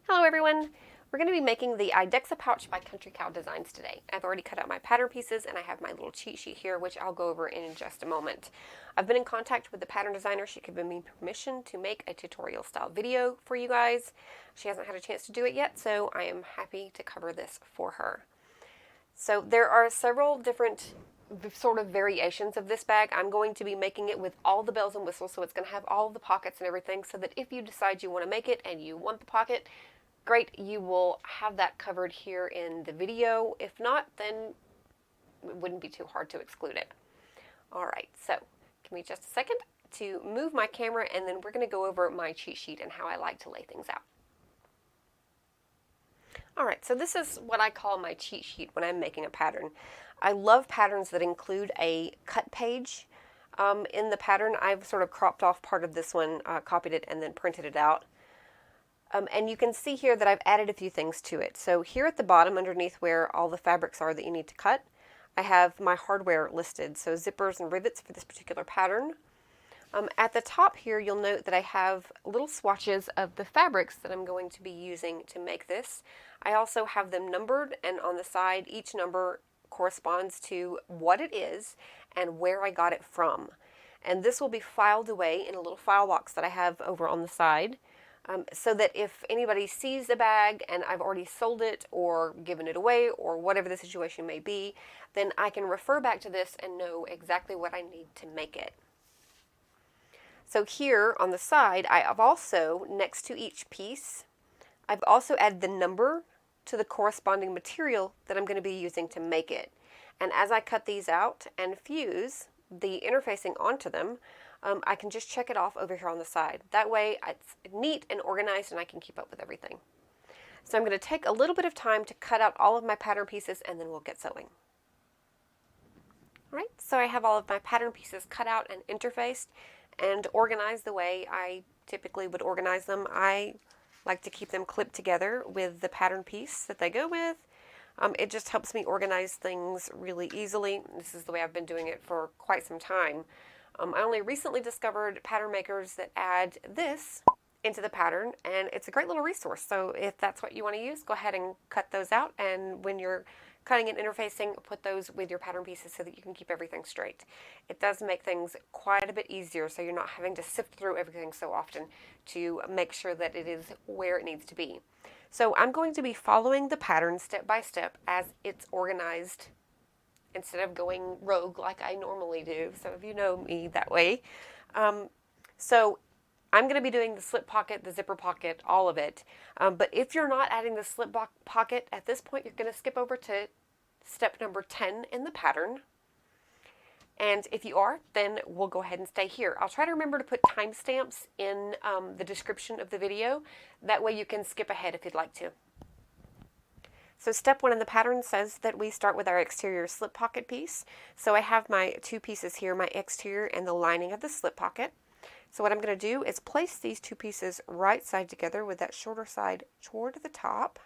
Hello everyone! We're going to be making the Idexa Pouch by Country Cow Designs today. I've already cut out my pattern pieces and I have my little cheat sheet here, which I'll go over in just a moment. I've been in contact with the pattern designer. She gave me permission to make a tutorial style video for you guys. She hasn't had a chance to do it yet, so I am happy to cover this for her. So there are several different sort of variations of this bag. I'm going to be making it with all the bells and whistles, so it's going to have all the pockets and everything, so that if you decide you want to make it and you want the pocket, great, you will have that covered here in the video. If not, then it wouldn't be too hard to exclude it. Alright, so give me just a second to move my camera, and then we're going to go over my cheat sheet and how I like to lay things out. Alright, so this is what I call my cheat sheet when I'm making a pattern. I love patterns that include a cut page in the pattern. I've sort of cropped off part of this one, copied it, and then printed it out. And you can see here that I've added a few things to it. So here at the bottom, underneath where all the fabrics are that you need to cut, I have my hardware listed. So zippers and rivets for this particular pattern. At the top here, you'll note that I have little swatches of the fabrics that I'm going to be using to make this. I also have them numbered, and on the side, each number corresponds to what it is and where I got it from. And this will be filed away in a little file box that I have over on the side. So that if anybody sees the bag and I've already sold it or given it away or whatever the situation may be, then I can refer back to this and know exactly what I need to make it. So here on the side, I have also, next to each piece, I've also added the number to the corresponding material that I'm going to be using to make it. And as I cut these out and fuse the interfacing onto them, I can just check it off over here on the side. That way it's neat and organized and I can keep up with everything. So I'm going to take a little bit of time to cut out all of my pattern pieces and then we'll get sewing. Alright, so I have all of my pattern pieces cut out and interfaced and organized the way I typically would organize them. I like to keep them clipped together with the pattern piece that they go with. It just helps me organize things really easily. This is the way I've been doing it for quite some time. I only recently discovered pattern makers that add this into the pattern, and it's a great little resource. So if that's what you want to use, go ahead and cut those out, and when you're cutting and interfacing, put those with your pattern pieces so that you can keep everything straight. It does make things quite a bit easier, so you're not having to sift through everything so often to make sure that it is where it needs to be. So I'm going to be following the pattern step by step as it's organized, instead of going rogue like I normally do. Some of you know me that way. So I'm going to be doing the slip pocket, the zipper pocket, all of it. But if you're not adding the slip pocket at this point, you're going to skip over to step number 10 in the pattern. And if you are, then we'll go ahead and stay here. I'll try to remember to put timestamps in the description of the video. That way you can skip ahead if you'd like to. So step 1 in the pattern says that we start with our exterior slip pocket piece. So I have my two pieces here, my exterior and the lining of the slip pocket. So what I'm going to do is place these two pieces right side together with that shorter side toward the top.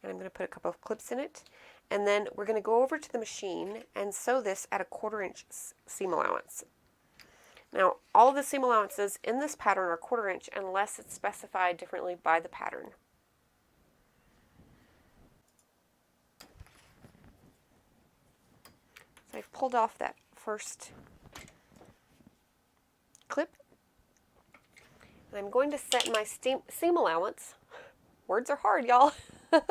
And I'm going to put a couple of clips in it. And then we're going to go over to the machine and sew this at a 1/4 inch seam allowance. Now, all of the seam allowances in this pattern are 1/4 inch unless it's specified differently by the pattern. So I've pulled off that first clip, and I'm going to set my seam allowance. Words are hard, y'all. I'm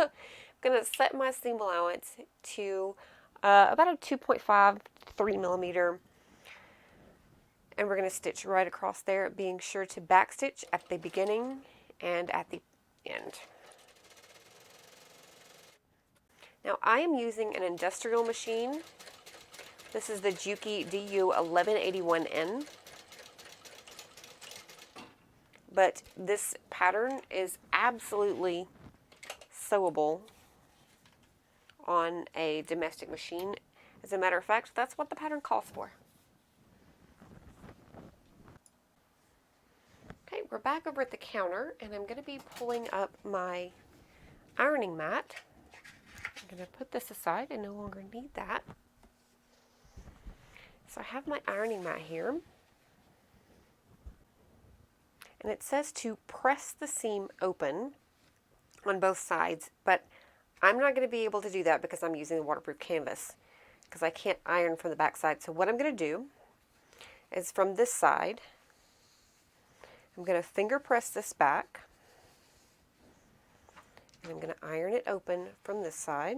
going to set my seam allowance to about a 2.5 to 3 millimeter, and we're going to stitch right across there, being sure to backstitch at the beginning and at the end. Now I am using an industrial machine. This is the Juki DU1181N. But this pattern is absolutely sewable on a domestic machine. As a matter of fact, that's what the pattern calls for. Okay, we're back over at the counter, and I'm going to be pulling up my ironing mat. I'm going to put this aside. I no longer need that. So I have my ironing mat here. And it says to press the seam open on both sides, but I'm not going to be able to do that because I'm using the waterproof canvas, because I can't iron from the back side. So what I'm going to do is from this side, I'm going to finger press this back, and I'm going to iron it open from this side.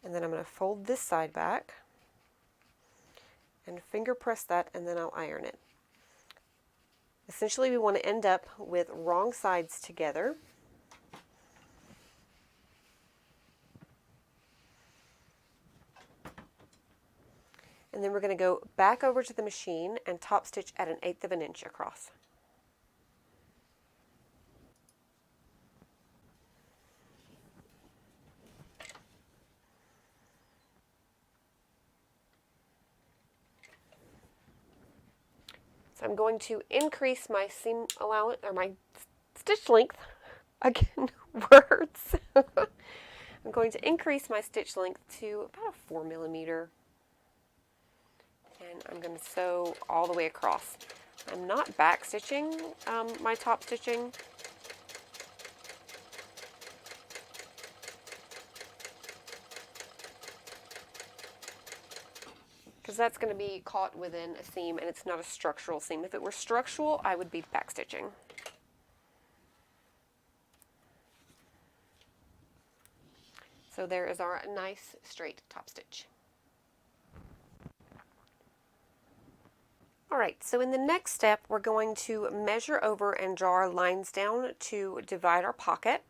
And then I'm going to fold this side back and finger press that, and then I'll iron it. Essentially, we want to end up with wrong sides together. And then we're going to go back over to the machine and top stitch at 1/8 of an inch across. So I'm going to increase my seam allowance, or my stitch length. Again, words. I'm going to increase my stitch length to about a 4 millimeter. And I'm going to sew all the way across. I'm not back stitching my top stitching. Because that's going to be caught within a seam, and it's not a structural seam. If it were structural, I would be back stitching. So there is our nice straight top stitch. Alright, so in the next step, we're going to measure over and draw our lines down to divide our pocket.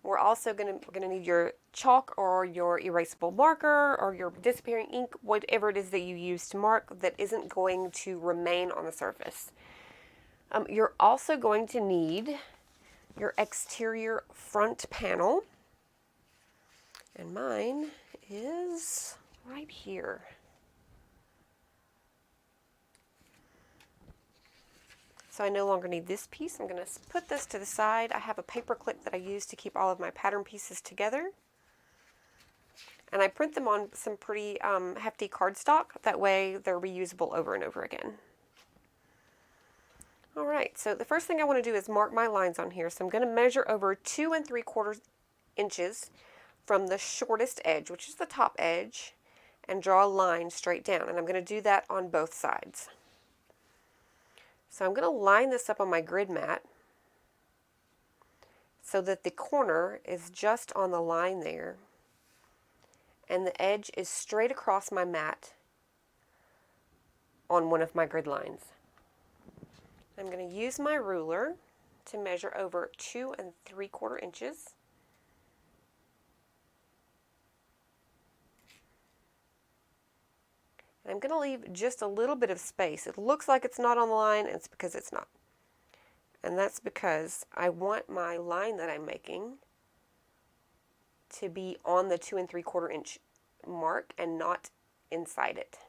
We're also going to need your chalk or your erasable marker or your disappearing ink, whatever it is that you use to mark that isn't going to remain on the surface. You're also going to need your exterior front panel, and mine is right here. So I no longer need this piece. I'm going to put this to the side. I have a paper clip that I use to keep all of my pattern pieces together. And I print them on some pretty hefty cardstock. That way they're reusable over and over again. Alright, so the first thing I want to do is mark my lines on here. So I'm going to measure over 2 3/4 inches from the shortest edge, which is the top edge, and draw a line straight down. And I'm going to do that on both sides. So I'm going to line this up on my grid mat so that the corner is just on the line there and the edge is straight across my mat on one of my grid lines. I'm going to use my ruler to measure over 2 3/4 inches. And I'm going to leave just a little bit of space. It looks like it's not on the line, and it's because it's not. And that's because I want my line that I'm making to be on the 2 3/4 inch mark and not inside it,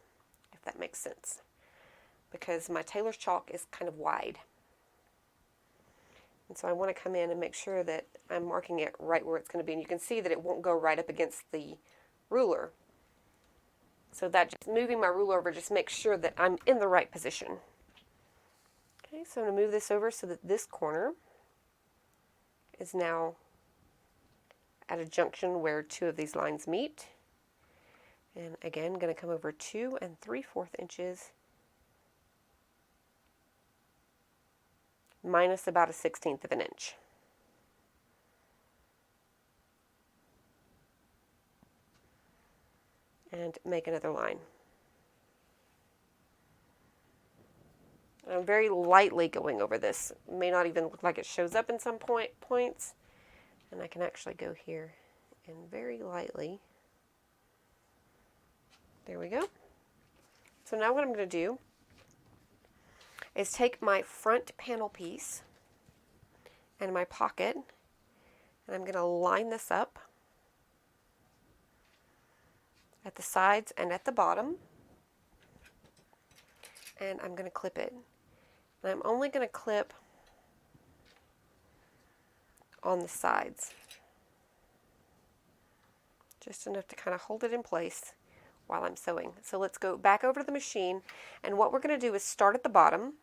if that makes sense. Because my tailor's chalk is kind of wide. And so I want to come in and make sure that I'm marking it right where it's going to be. And you can see that it won't go right up against the ruler. So that just moving my ruler over just makes sure that I'm in the right position. Okay, so I'm going to move this over so that this corner is now at a junction where 2 of these lines meet. And again, going to come over 2 3/4 inches minus about a 1/16 of an inch. And make another line. And I'm very lightly going over this. It may not even look like it shows up in some points. And I can actually go here and very lightly. There we go. So now what I'm going to do is take my front panel piece and my pocket, and I'm going to line this up at the sides and at the bottom, and I'm going to clip it. And I'm only going to clip on the sides. just enough to kind of hold it in place while I'm sewing. So let's go back over to the machine, and what we're going to do is start at the bottom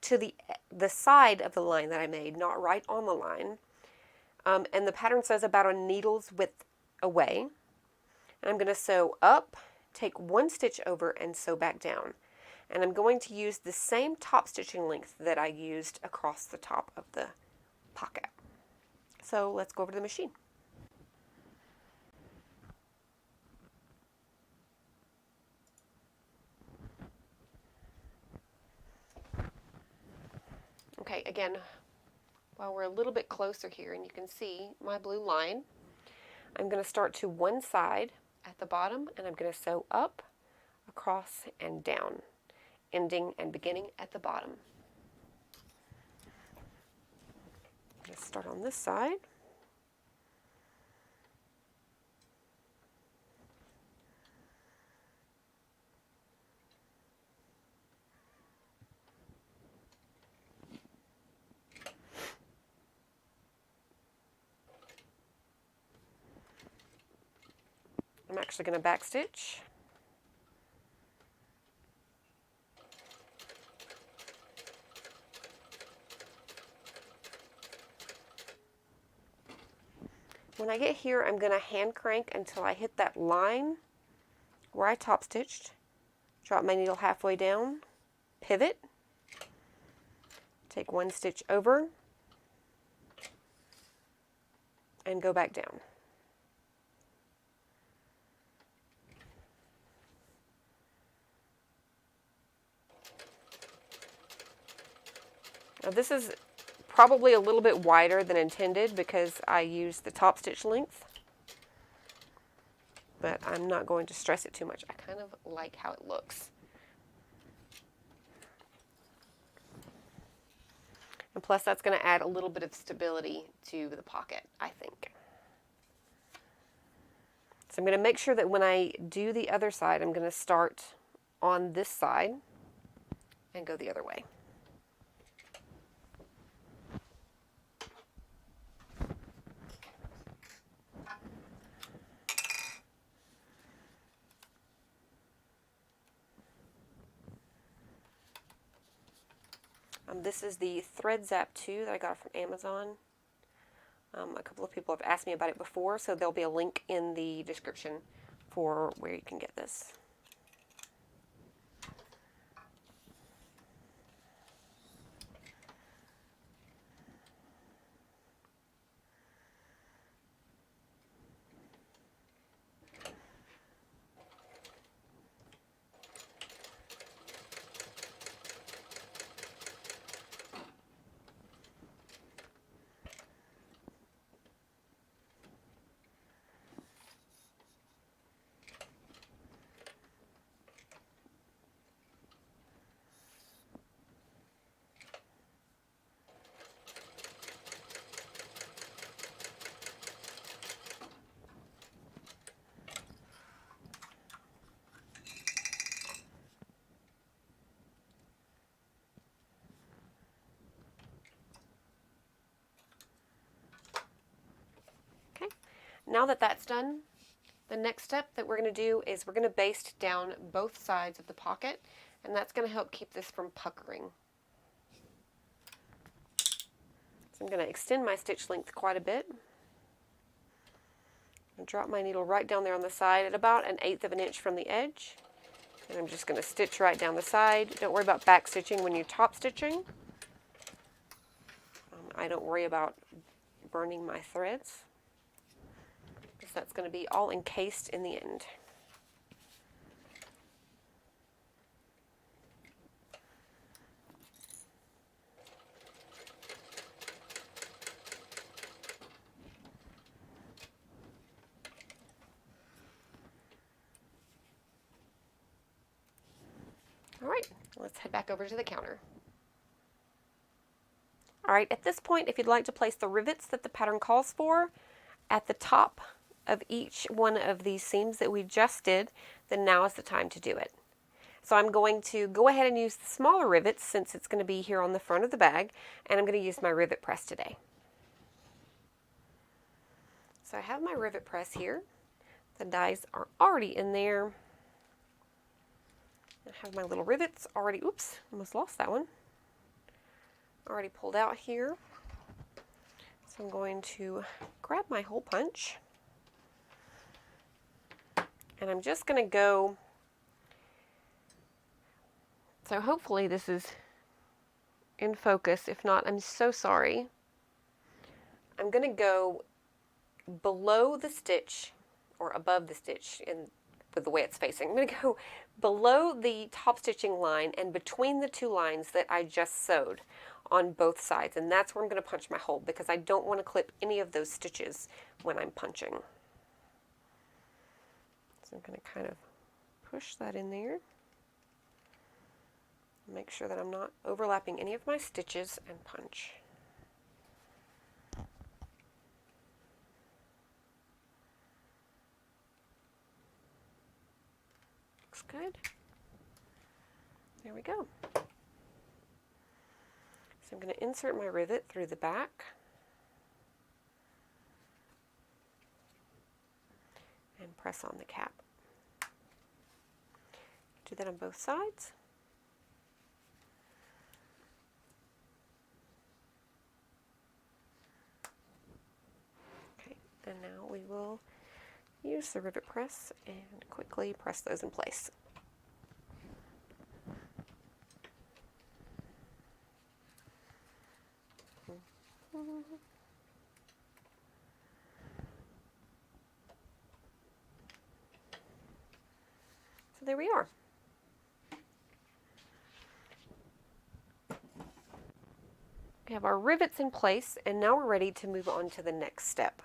to the side of the line that I made, not right on the line. And the pattern says about a needle's width away. And I'm going to sew up, take one stitch over, and sew back down. And I'm going to use the same top stitching length that I used across the top of the pocket. So let's go over to the machine. Okay, again, while we're a little bit closer here and you can see my blue line, I'm going to start to one side at the bottom, and I'm going to sew up, across, and down, ending and beginning at the bottom. I'm going to start on this side. I'm actually going to backstitch. When I get here, I'm going to hand crank until I hit that line where I top stitched, drop my needle halfway down, pivot, take one stitch over, and go back down. Now this is probably a little bit wider than intended because I used the top stitch length, but I'm not going to stress it too much. I kind of like how it looks. And plus that's going to add a little bit of stability to the pocket, I think. So I'm going to make sure that when I do the other side, I'm going to start on this side and go the other way. This is the Thread Zap 2 that I got from Amazon. A couple of people have asked me about it before, so there'll be a link in the description for where you can get this. Now that that's done, the next step that we're going to do is we're going to baste down both sides of the pocket, and that's going to help keep this from puckering. So I'm going to extend my stitch length quite a bit and drop my needle right down there on the side at about 1/8 of an inch from the edge. And I'm just going to stitch right down the side. Don't worry about back stitching when you're top stitching. I don't worry about burning my threads, because that's going to be all encased in the end. All right, let's head back over to the counter. All right, at this point, if you'd like to place the rivets that the pattern calls for at the top of each one of these seams that we just did, then now is the time to do it. So I'm going to go ahead and use the smaller rivets since it's going to be here on the front of the bag, and I'm going to use my rivet press today. So I have my rivet press here. The dies are already in there. I have my little rivets already, oops, almost lost that one. Already pulled out here. So I'm going to grab my hole punch. And I'm just going to go, so hopefully this is in focus. If not, I'm so sorry. I'm going to go below the stitch, or above the stitch with the way it's facing. I'm going to go below the top stitching line and between the two lines that I just sewed on both sides. And that's where I'm going to punch my hole because I don't want to clip any of those stitches when I'm punching. So I'm going to kind of push that in there. Make sure that I'm not overlapping any of my stitches and punch. Looks good. There we go. So I'm going to insert my rivet through the back and press on the cap. Do that on both sides. Okay, and now we will use the rivet press and quickly press those in place. So there we are. We have our rivets in place, and now we're ready to move on to the next step.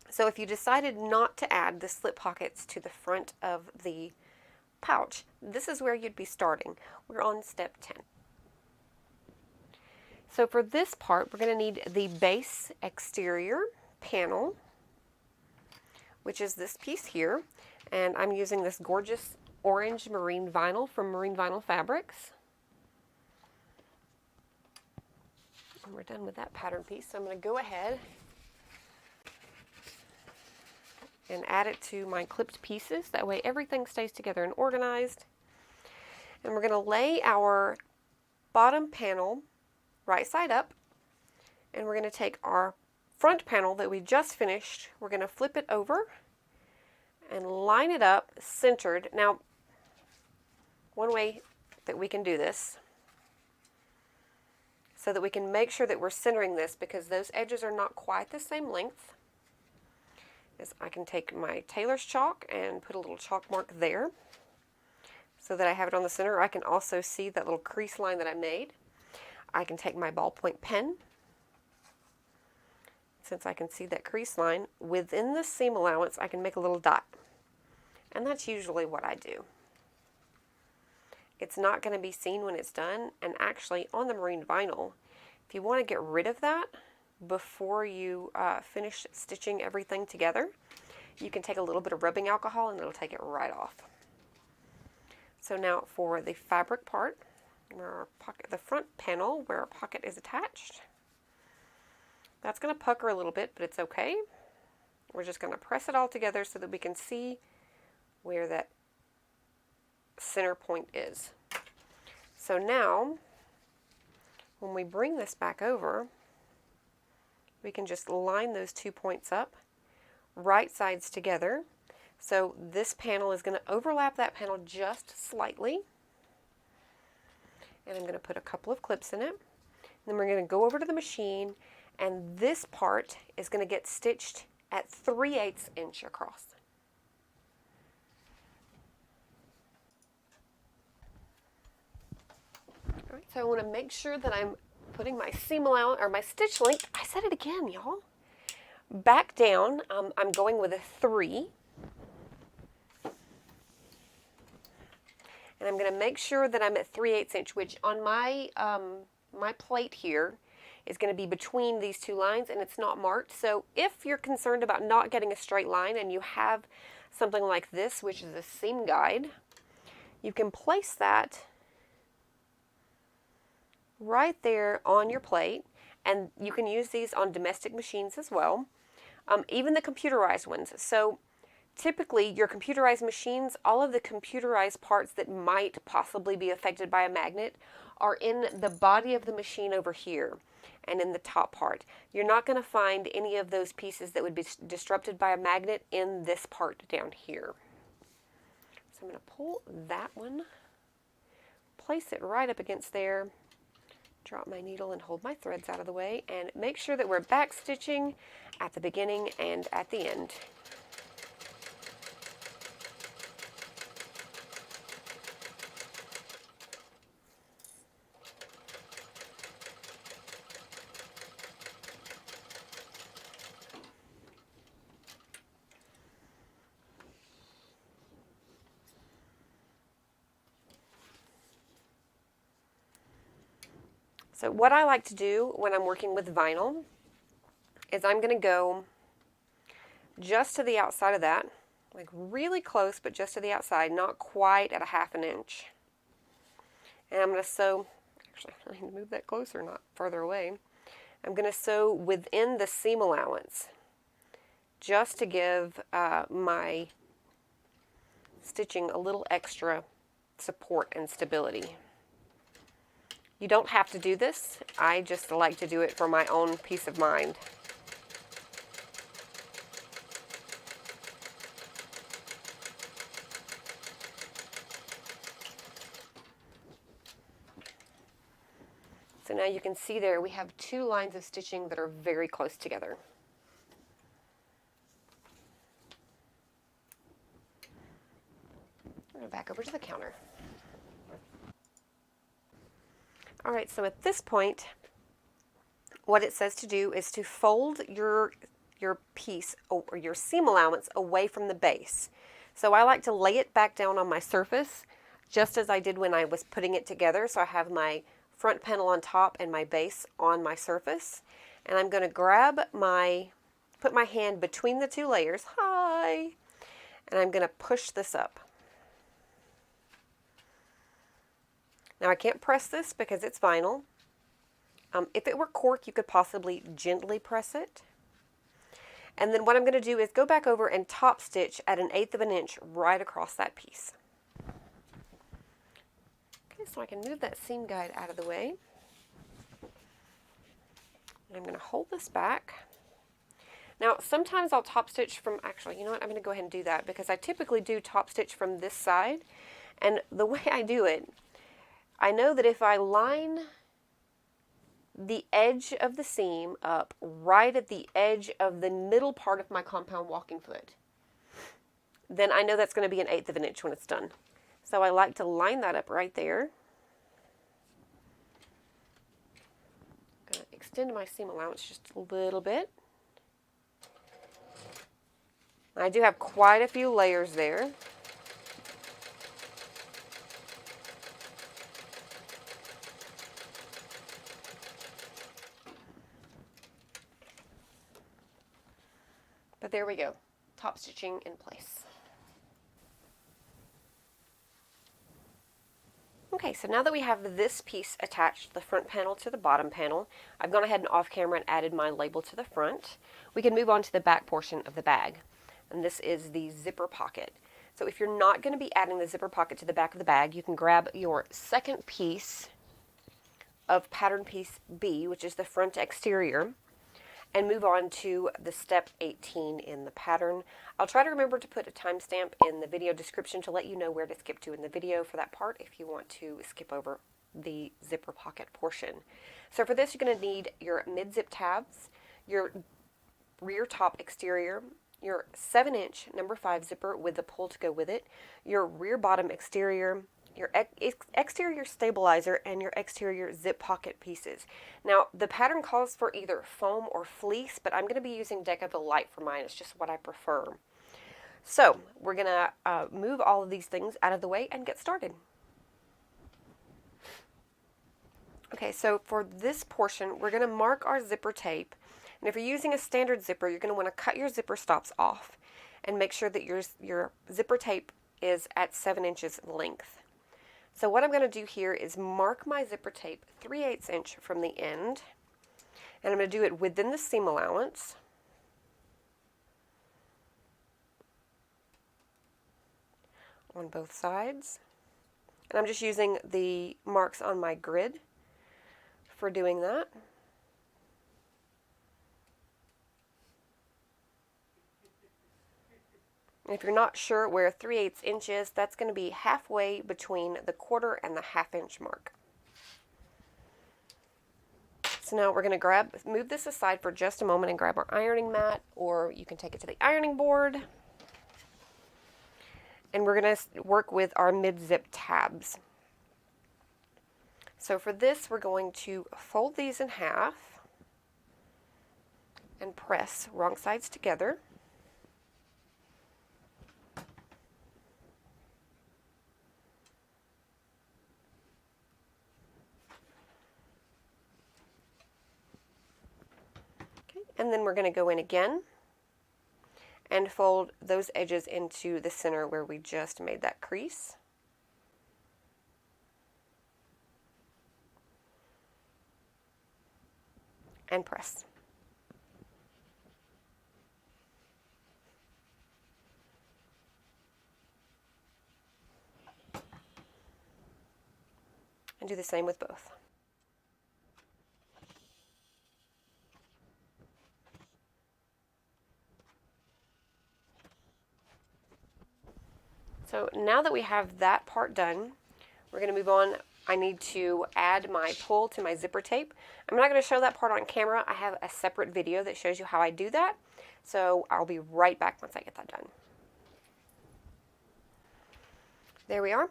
So if you decided not to add the slip pockets to the front of the pouch, this is where you'd be starting. We're on step 10. So for this part, we're going to need the base exterior panel, which is this piece here. And I'm using this gorgeous orange marine vinyl from Marine Vinyl Fabrics. And we're done with that pattern piece, so I'm going to go ahead and add it to my clipped pieces. That way everything stays together and organized. And we're going to lay our bottom panel right side up, and we're going to take our front panel that we just finished, we're going to flip it over and line it up centered. Now, one way that we can do this so that we can make sure that we're centering this, because those edges are not quite the same length, is I can take my tailor's chalk and put a little chalk mark there so that I have it on the center. I can also see that little crease line that I made. I can take my ballpoint pen, since I can see that crease line. Within the seam allowance, I can make a little dot. And that's usually what I do. It's not going to be seen when it's done, and actually on the marine vinyl, if you want to get rid of that before you finish stitching everything together, you can take a little bit of rubbing alcohol and it'll take it right off. So now for the fabric part, where our pocket, the front panel where our pocket is attached, that's going to pucker a little bit, but it's okay. We're just going to press it all together so that we can see where that center point is. So now, when we bring this back over, we can just line those 2 points up, right sides together. So this panel is going to overlap that panel just slightly. And I'm going to put a couple of clips in it. Then we're going to go over to the machine, and this part is going to get stitched at 3/8 inch across. All right, so I want to make sure that I'm putting my seam allowance, or my stitch length, I said it again, y'all, back down. I'm going with a 3. And I'm going to make sure that I'm at 3/8 inch, which on my my plate here is going to be between these two lines, and it's not marked. So if you're concerned about not getting a straight line and you have something like this, which is a seam guide, you can place that right there on your plate, and you can use these on domestic machines as well, even the computerized ones. So typically your computerized machines, all of the computerized parts that might possibly be affected by a magnet are in the body of the machine over here and in the top part. You're not going to find any of those pieces that would be disrupted by a magnet in this part down here. So I'm going to pull that one, place it right up against there, drop my needle and hold my threads out of the way, and make sure that we're back stitching at the beginning and at the end. So what I like to do when I'm working with vinyl is I'm going to go just to the outside of that, like really close, but just to the outside, not quite at a 1/2 inch. And I'm going to sew, actually I need to move that closer, not further away. I'm going to sew within the seam allowance just to give my stitching a little extra support and stability. You don't have to do this. I just like to do it for my own peace of mind. So now you can see there we have 2 lines of stitching that are very close together. I'm going to back over to the counter. All right, so at this point, what it says to do is to fold your piece or your seam allowance away from the base. So I like to lay it back down on my surface, just as I did when I was putting it together. So I have my front panel on top and my base on my surface. And I'm going to put my hand between the 2 layers, and I'm going to push this up. Now I can't press this because it's vinyl. If it were cork, you could possibly gently press it. And then what I'm going to do is go back over and top stitch at 1/8 of an inch right across that piece. Okay, so I can move that seam guide out of the way. And I'm going to hold this back. Now sometimes I'll top stitch from, actually, you know what, I'm going to go ahead and do that because I typically do top stitch from this side. And the way I do it, I know that if I line the edge of the seam up right at the edge of the middle part of my compound walking foot, then I know that's going to be 1/8 of an inch when it's done. So I like to line that up right there. I'm going to extend my seam allowance just a little bit. I do have quite a few layers there. But there we go, top stitching in place. Okay, so now that we have this piece attached, the front panel to the bottom panel, I've gone ahead and off camera and added my label to the front. We can move on to the back portion of the bag, and this is the zipper pocket. So if you're not going to be adding the zipper pocket to the back of the bag, you can grab your second piece of pattern piece B, which is the front exterior, and move on to the step 18 in the pattern. I'll try to remember to put a timestamp in the video description to let you know where to skip to in the video for that part if you want to skip over the zipper pocket portion. So for this, you're going to need your mid-zip tabs, your rear top exterior, your 7-inch number 5 zipper with the pull to go with it, your rear bottom exterior, your exterior stabilizer, and your exterior zip pocket pieces. Now, the pattern calls for either foam or fleece, but I'm going to be using Decaville Light for mine. It's just what I prefer. So, we're going to move all of these things out of the way and get started. Okay, so for this portion, we're going to mark our zipper tape. And if you're using a standard zipper, you're going to want to cut your zipper stops off and make sure that your zipper tape is at 7 inches length. So what I'm going to do here is mark my zipper tape 3/8 inch from the end, and I'm going to do it within the seam allowance. on both sides. And I'm just using the marks on my grid for doing that. And if you're not sure where 3/8 inch is, that's going to be halfway between the 1/4 and the 1/2 inch mark. So now we're going to move this aside for just a moment and grab our ironing mat, or you can take it to the ironing board. And we're going to work with our mid-zip tabs. So for this, we're going to fold these in half and press wrong sides together. Okay, and then we're going to go in again and fold those edges into the center where we just made that crease. And press. And do the same with both. So now that we have that part done, we're going to move on. I need to add my pull to my zipper tape. I'm not going to show that part on camera. I have a separate video that shows you how I do that. So I'll be right back once I get that done. There we are.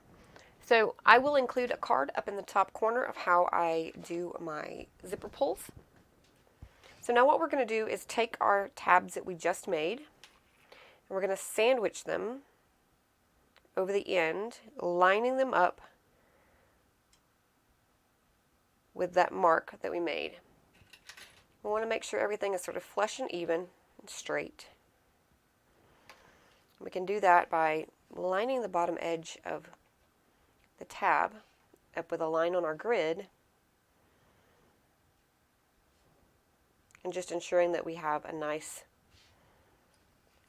So I will include a card up in the top corner of how I do my zipper pulls. So now what we're going to do is take our tabs that we just made, and we're going to sandwich them over the end, lining them up with that mark that we made. We want to make sure everything is sort of flush and even and straight. We can do that by lining the bottom edge of the tab up with a line on our grid and just ensuring that we have a nice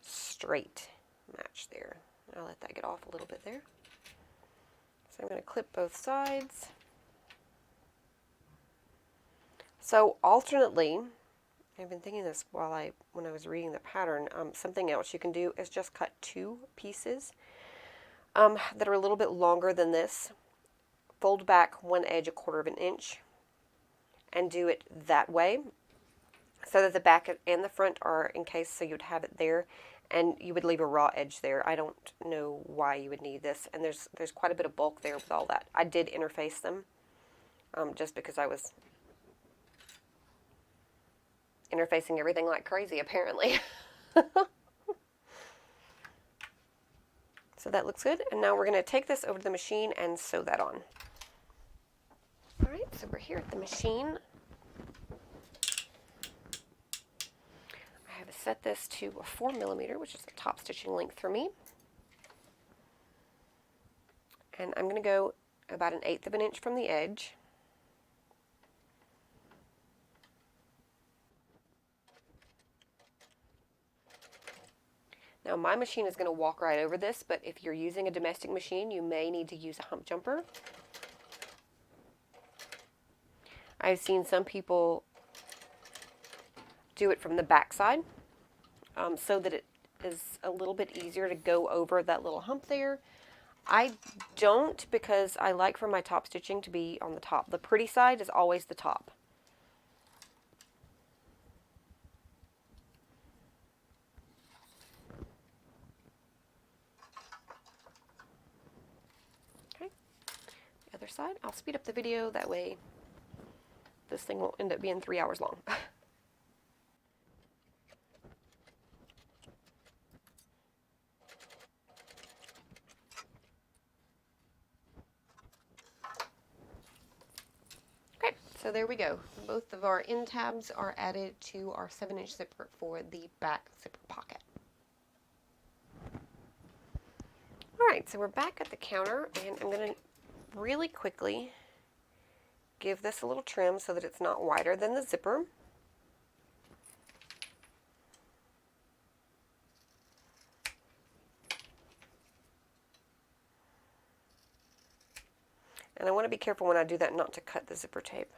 straight match there. I'll let that get off a little bit there. So I'm going to clip both sides. So alternately, I've been thinking this when I was reading the pattern, something else you can do is just cut 2 pieces that are a little bit longer than this. Fold back one edge 1/4 inch and do it that way so that the back and the front are encased, so you'd have it there. And you would leave a raw edge there. I don't know why you would need this. And there's quite a bit of bulk there with all that. I did interface them just because I was interfacing everything like crazy, apparently. So that looks good. And now we're going to take this over to the machine and sew that on. All right, so we're here at the machine. Set this to a 4mm, which is the top stitching length for me. And I'm going to go about 1/8 inch from the edge. Now my machine is going to walk right over this, but if you're using a domestic machine, you may need to use a hump jumper. I've seen some people do it from the back side. So that it is a little bit easier to go over that little hump there. I don't, because I like for my top stitching to be on the top. The pretty side is always the top. Okay, the other side. I'll speed up the video, that way this thing won't end up being 3 hours long. So there we go. Both of our end tabs are added to our 7-inch zipper for the back zipper pocket. Alright, so we're back at the counter, and I'm going to really quickly give this a little trim so that it's not wider than the zipper. And I want to be careful when I do that not to cut the zipper tape.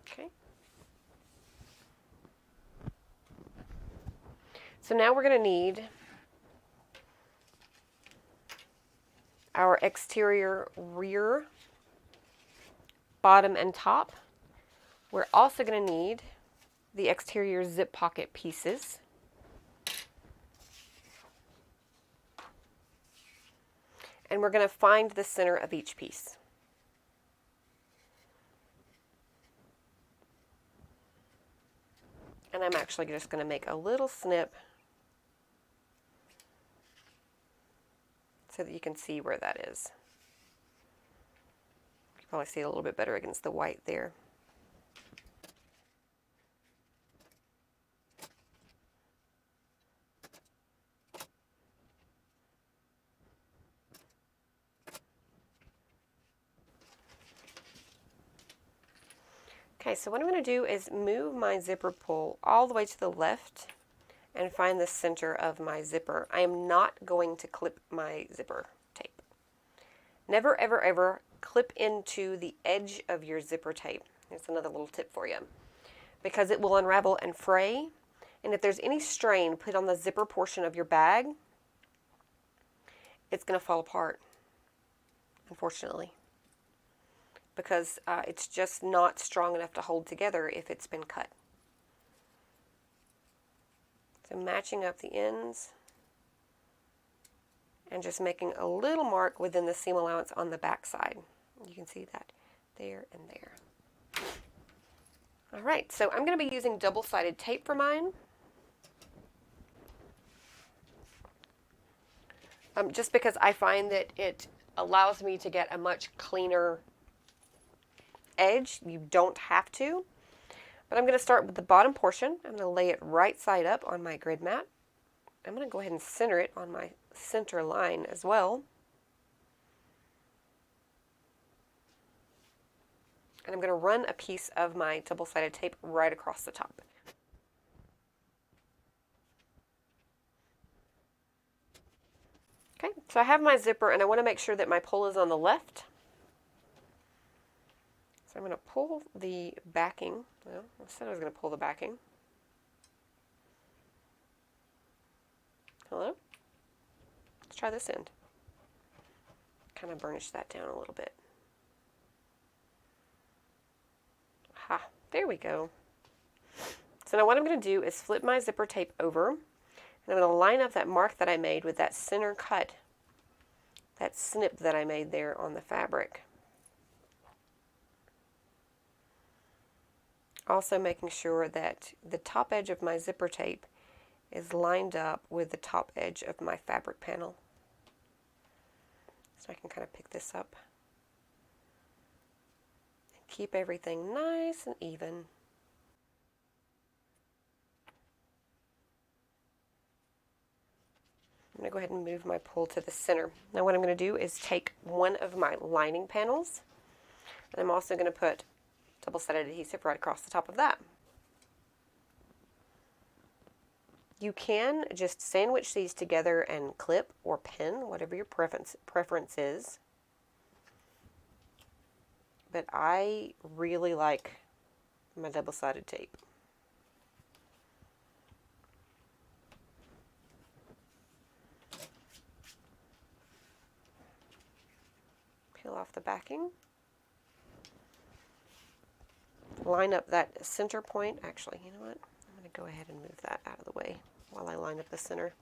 Okay. So now we're going to need our exterior rear, bottom, and top. We're also going to need the exterior zip pocket pieces. And we're going to find the center of each piece. And I'm actually just going to make a little snip so that you can see where that is. You can probably see it a little bit better against the white there. Okay, so what I'm going to do is move my zipper pull all the way to the left and find the center of my zipper. I am not going to clip my zipper tape. Never, ever, ever clip into the edge of your zipper tape. Here's another little tip for you. Because it will unravel and fray, and if there's any strain put on the zipper portion of your bag, it's going to fall apart, unfortunately. Because it's just not strong enough to hold together if it's been cut. So matching up the ends and just making a little mark within the seam allowance on the back side. You can see that there and there. All right, so I'm going to be using double-sided tape for mine. Just because I find that it allows me to get a much cleaner edge. You don't have to, but I'm going to start with the bottom portion. I'm going to lay it right side up on my grid mat. I'm going to go ahead and center it on my center line as well. And I'm going to run a piece of my double-sided tape right across the top. Okay, so I have my zipper and I want to make sure that my pull is on the left. So I'm going to pull the backing. Well, I said I was going to pull the backing. Hello? Let's try this end. Kind of burnish that down a little bit. Ha, there we go. So now what I'm going to do is flip my zipper tape over, and I'm going to line up that mark that I made with that center cut, that snip that I made there on the fabric. Also making sure that the top edge of my zipper tape is lined up with the top edge of my fabric panel. So I can kind of pick this up and keep everything nice and even. I'm going to go ahead and move my pull to the center. Now what I'm going to do is take one of my lining panels, and I'm also going to put double-sided adhesive right across the top of that. You can just sandwich these together and clip or pin, whatever your preference is. But I really like my double-sided tape. Peel off the backing. Line up that center point. Actually, you know what? I'm going to go ahead and move that out of the way while I line up the center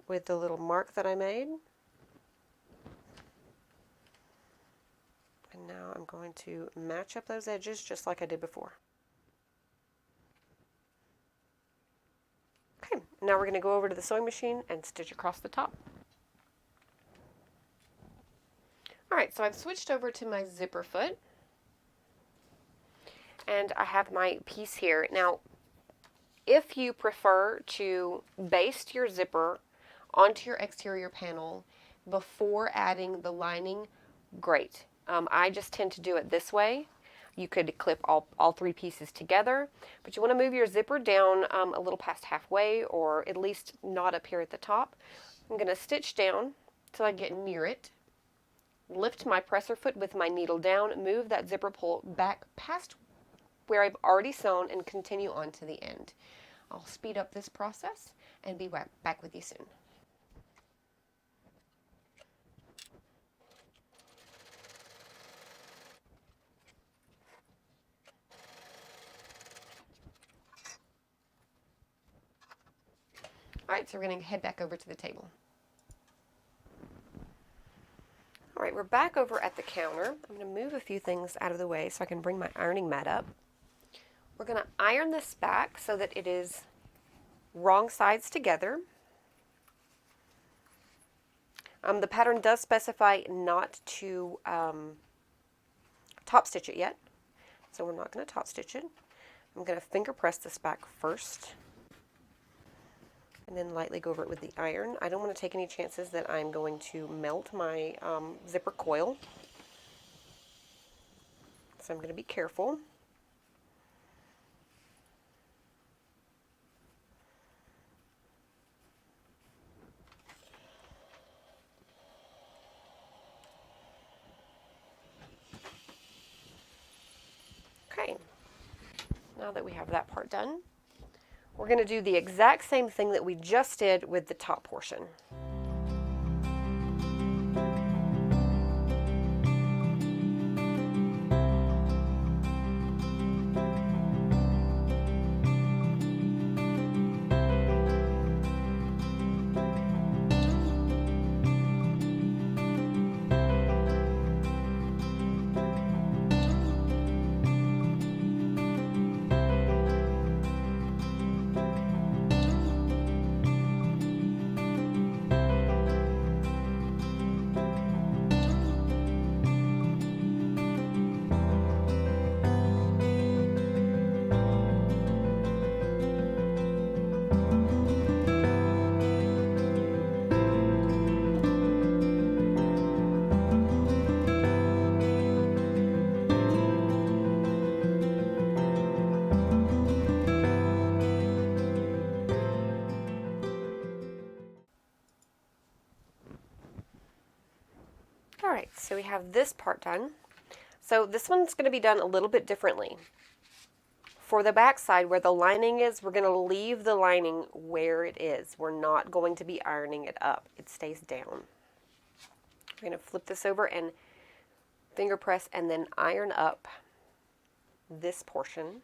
with the little mark that I made. And now I'm going to match up those edges just like I did before. Okay, now we're going to go over to the sewing machine and stitch across the top. Alright, so I've switched over to my zipper foot. And I have my piece here. Now, if you prefer to baste your zipper onto your exterior panel before adding the lining, great. I just tend to do it this way. You could clip all three pieces together, but you want to move your zipper down a little past halfway, or at least not up here at the top. I'm going to stitch down till I get near it. Lift my presser foot with my needle down, move that zipper pull back past where I've already sewn, and continue on to the end. I'll speed up this process and be back with you soon. All right, so we're going to head back over to the table. All right, we're back over at the counter. I'm going to move a few things out of the way so I can bring my ironing mat up. We're going to iron this back so that it is wrong sides together. The pattern does specify not to top stitch it yet, so we're not going to top stitch it. I'm going to finger press this back first, and then lightly go over it with the iron. I don't want to take any chances that I'm going to melt my zipper coil, so I'm going to be careful. Okay, now that we have that part done, we're going to do the exact same thing that we just did with the top portion. All right, so we have this part done. So this one's going to be done a little bit differently. For the back side where the lining is, we're going to leave the lining where it is. We're not going to be ironing it up. It stays down. We're going to flip this over and finger press and then iron up this portion.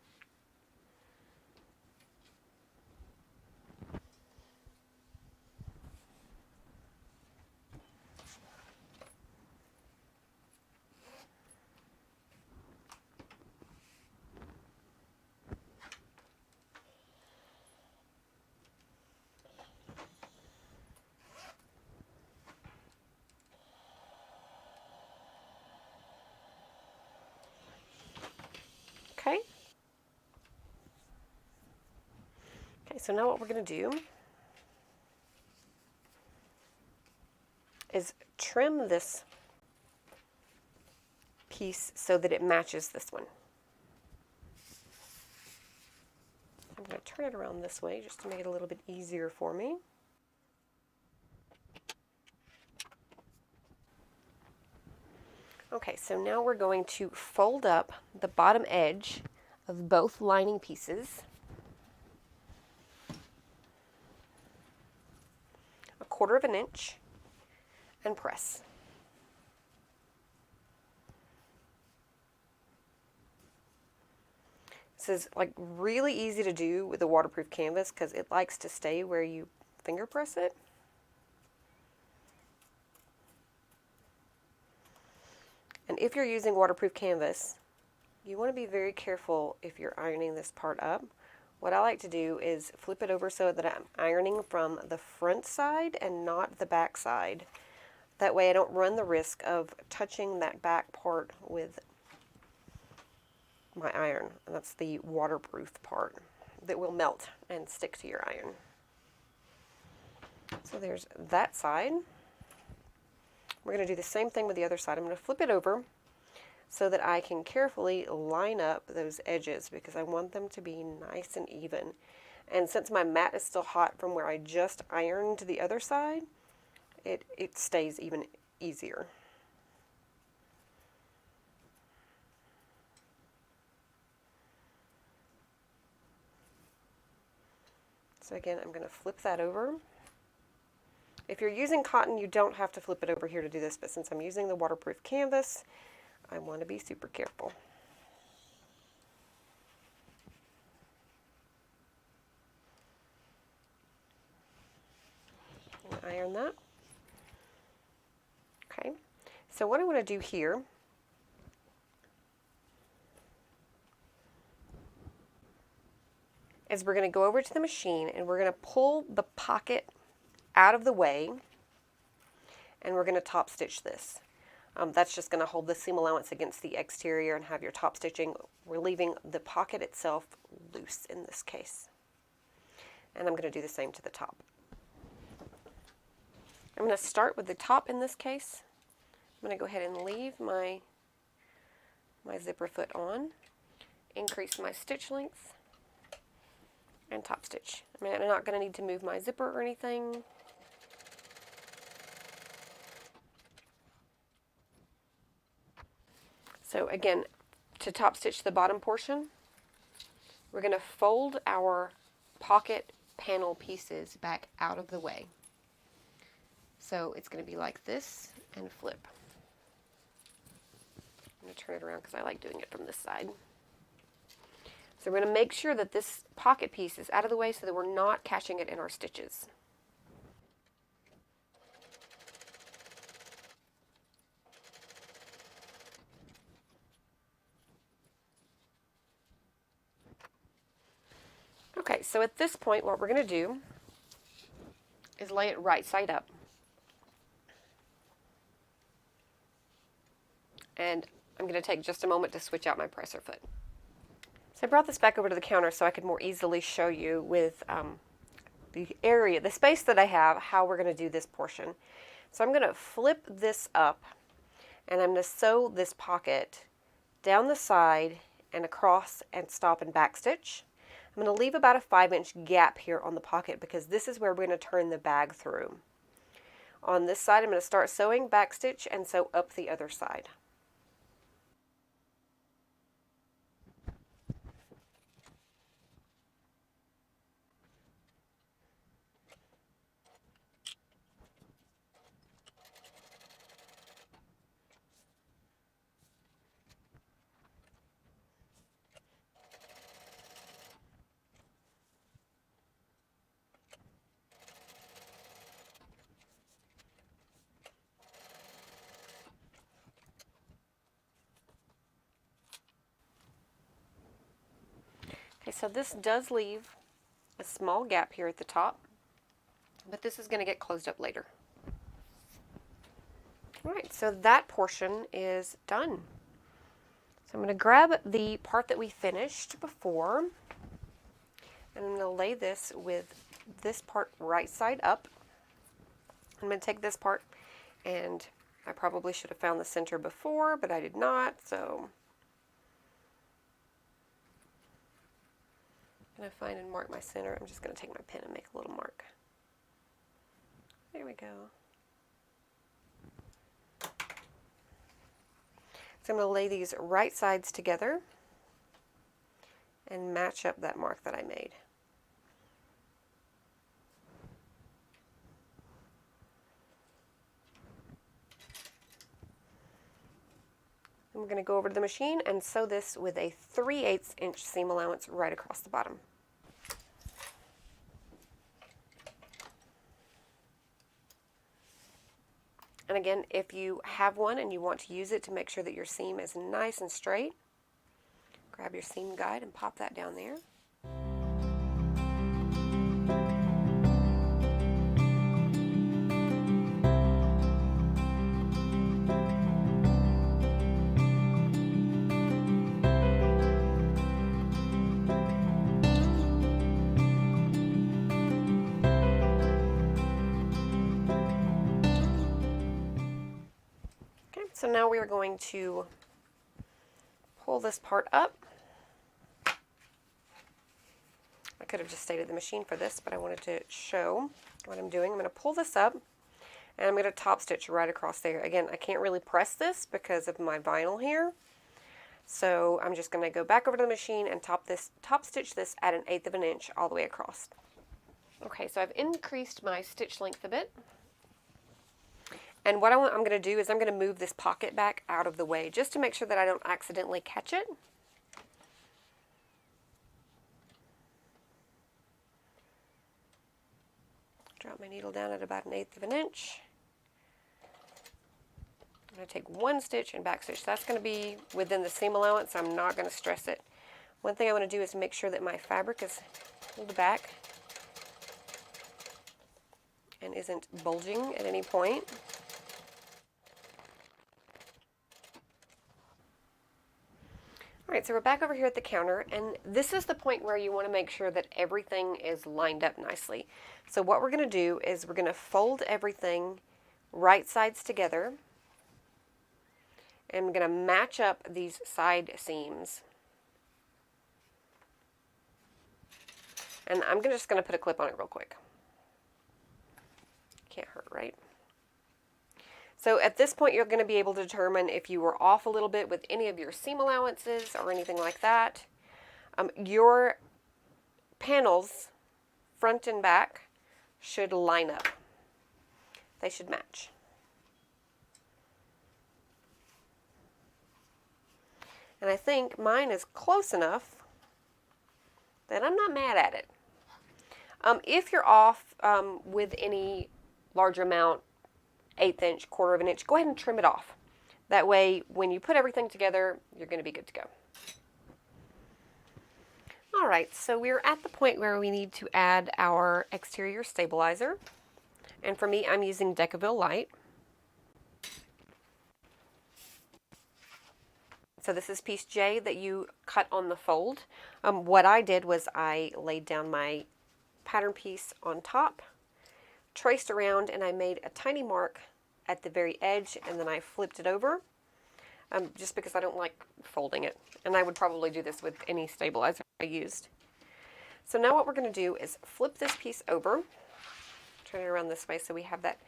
Okay. Okay, so now what we're going to do is trim this piece so that it matches this one. I'm going to turn it around this way just to make it a little bit easier for me. Okay, so now we're going to fold up the bottom edge of both lining pieces a 1/4 of an inch and press. This is like really easy to do with a waterproof canvas because it likes to stay where you finger press it. And if you're using waterproof canvas, you want to be very careful if you're ironing this part up. What I like to do is flip it over so that I'm ironing from the front side and not the back side. That way I don't run the risk of touching that back part with my iron. And that's the waterproof part that will melt and stick to your iron. So there's that side. We're going to do the same thing with the other side. I'm going to flip it over, so that I can carefully line up those edges because I want them to be nice and even. And since my mat is still hot from where I just ironed the other side, it stays even easier. So again, I'm going to flip that over. If you're using cotton, you don't have to flip it over here to do this, but since I'm using the waterproof canvas, I want to be super careful. Iron that. Okay, so what I want to do here is we're going to go over to the machine and we're going to pull the pocket out of the way and we're going to top stitch this. That's just going to hold the seam allowance against the exterior and have your top stitching. We're leaving the pocket itself loose in this case. And I'm going to do the same to the top. I'm going to start with the top in this case. I'm going to go ahead and leave my zipper foot on, increase my stitch length, and top stitch. I'm not going to need to move my zipper or anything. So again, to top stitch the bottom portion, we're going to fold our pocket panel pieces back out of the way. So it's going to be like this and flip. I'm going to turn it around because I like doing it from this side. So we're going to make sure that this pocket piece is out of the way so that we're not catching it in our stitches. Okay, so at this point what we're going to do is lay it right side up. And I'm going to take just a moment to switch out my presser foot. So I brought this back over to the counter so I could more easily show you with the space that I have, how we're going to do this portion. So I'm going to flip this up and I'm going to sew this pocket down the side and across and stop and back stitch. I'm going to leave about a 5-inch gap here on the pocket because this is where we're going to turn the bag through. On this side I'm going to start sewing, back stitch, and sew up the other side. Okay, so this does leave a small gap here at the top, but this is going to get closed up later. Alright, so that portion is done. So I'm going to grab the part that we finished before, and I'm going to lay this with this part right side up. I'm going to take this part, and I probably should have found the center before, but I did not, so I'm going to find and mark my center. I'm just going to take my pen and make a little mark. There we go. So I'm going to lay these right sides together and match up that mark that I made. And we're going to go over to the machine and sew this with a 3/8 inch seam allowance right across the bottom. And again, if you have one and you want to use it to make sure that your seam is nice and straight, grab your seam guide and pop that down there. So now we are going to pull this part up. I could have just stayed at the machine for this, but I wanted to show what I'm doing. I'm going to pull this up, and I'm going to top stitch right across there. Again, I can't really press this because of my vinyl here. So I'm just going to go back over to the machine and top stitch this at 1/8 of an inch all the way across. Okay, so I've increased my stitch length a bit. And what I'm going to do is I'm going to move this pocket back out of the way just to make sure that I don't accidentally catch it. Drop my needle down at about 1/8 of an inch. I'm going to take one stitch and back stitch. That's going to be within the seam allowance. I'm not going to stress it. One thing I want to do is make sure that my fabric is pulled back and isn't bulging at any point. Alright, so we're back over here at the counter, and this is the point where you want to make sure that everything is lined up nicely. So what we're going to do is we're going to fold everything right sides together, and I'm going to match up these side seams. And I'm just going to put a clip on it real quick. Can't hurt, right? So at this point, you're going to be able to determine if you were off a little bit with any of your seam allowances or anything like that. Your panels, front and back, should line up. They should match. And I think mine is close enough that I'm not mad at it. If you're off with any large amount, 1/8 inch, 1/4 of an inch, go ahead and trim it off. That way, when you put everything together, you're going to be good to go. All right, so we're at the point where we need to add our exterior stabilizer. And for me, I'm using Decaville Light. So this is piece J that you cut on the fold. What I did was I laid down my pattern piece on top, traced around, and I made a tiny mark at the very edge, and then I flipped it over just because I don't like folding it. And I would probably do this with any stabilizer I used. So now what we're going to do is flip this piece over, turn it around this way so we have that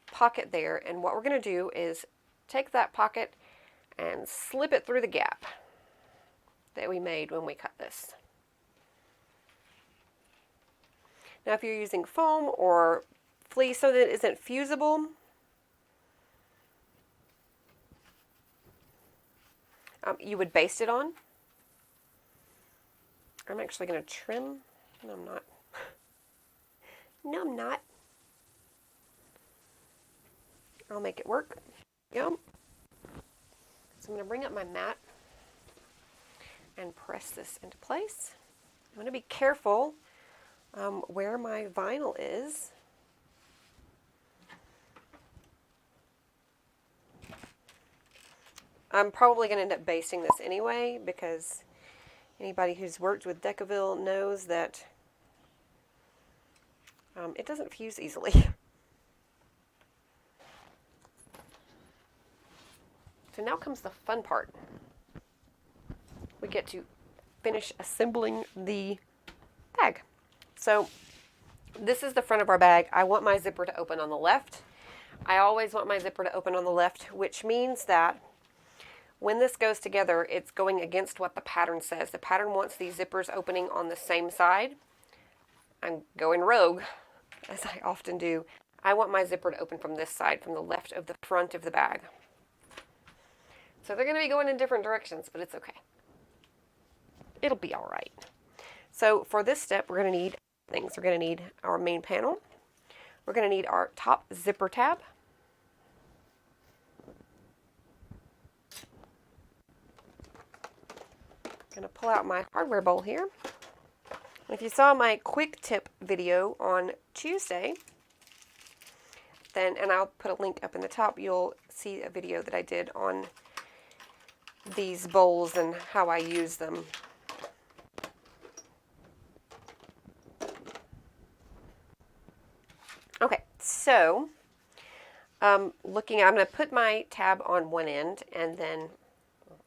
pocket there. And what we're going to do is take that pocket and slip it through the gap that we made when we cut this. Now if you're using foam or fleece so that it isn't fusible, you would baste it on. I'm actually going to trim. No, I'm not. No, I'm not. I'll make it work. There we go. So I'm going to bring up my mat and press this into place. I'm going to be careful where my vinyl is. I'm probably going to end up basting this anyway because anybody who's worked with Decaville knows that it doesn't fuse easily. So now comes the fun part. We get to finish assembling the bag. So this is the front of our bag. I want my zipper to open on the left. I always want my zipper to open on the left, which means that when this goes together, it's going against what the pattern says. The pattern wants these zippers opening on the same side. I'm going rogue, as I often do. I want my zipper to open from this side, from the left of the front of the bag. So they're going to be going in different directions, but it's okay. It'll be all right. So for this step, we're going to need things. We're going to need our main panel. We're going to need our top zipper tab. I'm going to pull out my hardware bowl here. If you saw my quick tip video on Tuesday, then, and I'll put a link up in the top, you'll see a video that I did on these bowls and how I use them. Okay, so I'm going to put my tab on one end, and then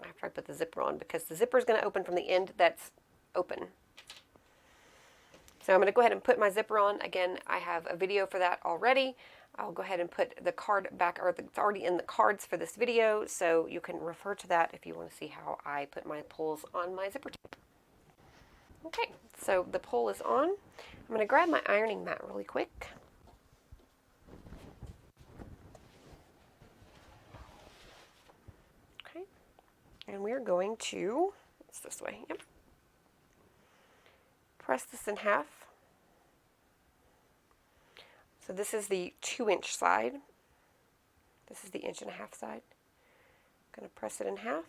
I after I put the zipper on, because the zipper is going to open from the end that's open. So I'm going to go ahead and put my zipper on. Again, I have a video for that already. I'll go ahead and put the card back, or it's already in the cards for this video, so you can refer to that if you want to see how I put my pulls on my zipper tape. Okay, so the pull is on. I'm going to grab my ironing mat really quick. Okay, and we're going to, it's this way, yep. Press this in half. So this is the 2-inch side. This is the 1.5 inch side. I'm going to press it in half.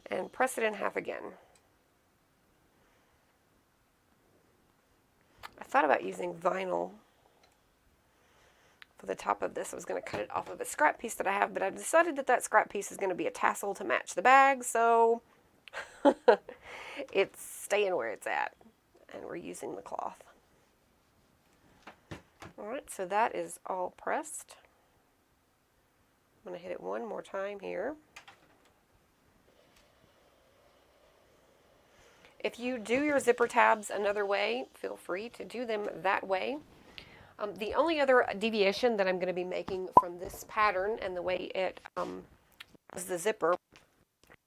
And press it in half again. I thought about using vinyl for the top of this. I was going to cut it off of a scrap piece that I have, but I decided that that scrap piece is going to be a tassel to match the bag, so it's staying where it's at, and we're using the cloth. Alright, so that is all pressed. I'm going to hit it one more time here. If you do your zipper tabs another way, feel free to do them that way. The only other deviation that I'm going to be making from this pattern and the way it is the zipper,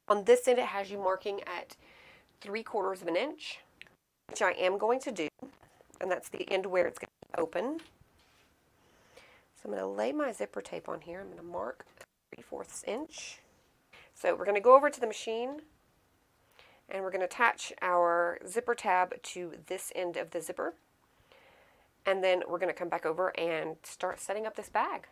on this end it has you marking at 3/4 of an inch, which I am going to do, and that's the end where it's going to open. So I'm going to lay my zipper tape on here. I'm going to mark 3/4 inch. So we're going to go over to the machine, and we're going to attach our zipper tab to this end of the zipper. And then we're going to come back over and start setting up this bag.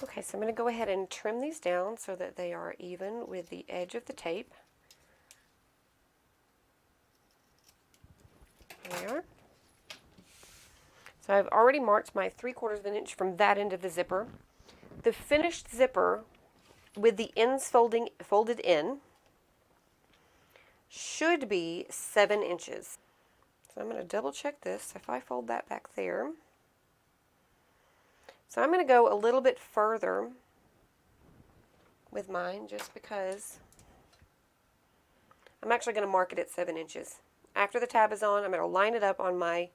Okay, so I'm going to go ahead and trim these down so that they are even with the edge of the tape. There we are. So I've already marked my 3/4 of an inch from that end of the zipper. The finished zipper with the ends folded in should be 7 inches. So I'm going to double check this. If I fold that back there. So I'm going to go a little bit further with mine just because I'm actually going to mark it at 7 inches. After the tab is on, I'm going to line it up on my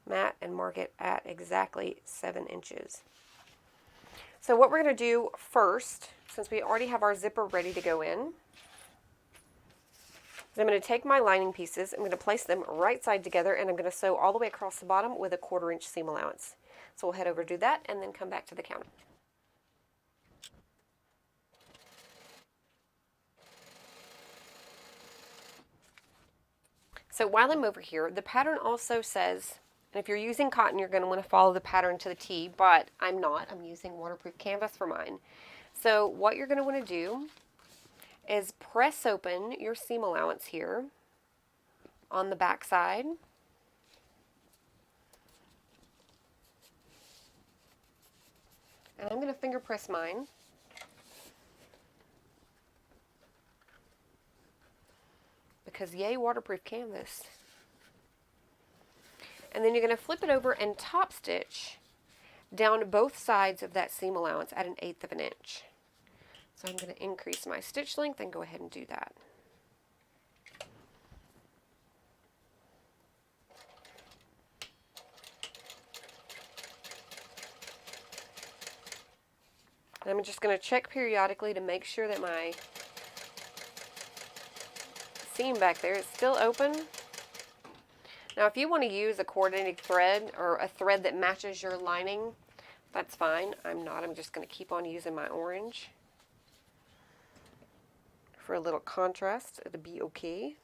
mat and mark it at exactly 7 inches. So what we're going to do first, since we already have our zipper ready to go in, is I'm going to take my lining pieces, I'm going to place them right side together, and I'm going to sew all the way across the bottom with a 1/4 inch seam allowance. So we'll head over, do that, and then come back to the counter. So while I'm over here, the pattern also says, and if you're using cotton, you're going to want to follow the pattern to the T, but I'm not. I'm using waterproof canvas for mine. So what you're going to want to do is press open your seam allowance here on the back side. And I'm going to finger press mine. Because yay, waterproof canvas. And then you're going to flip it over and top stitch down both sides of that seam allowance at 1/8 of an inch. So I'm going to increase my stitch length and go ahead and do that. And I'm just going to check periodically to make sure that my seam back there is still open. Now if you want to use a coordinating thread or a thread that matches your lining, that's fine. I'm not. I'm just going to keep on using my orange for a little contrast. It'll be okay.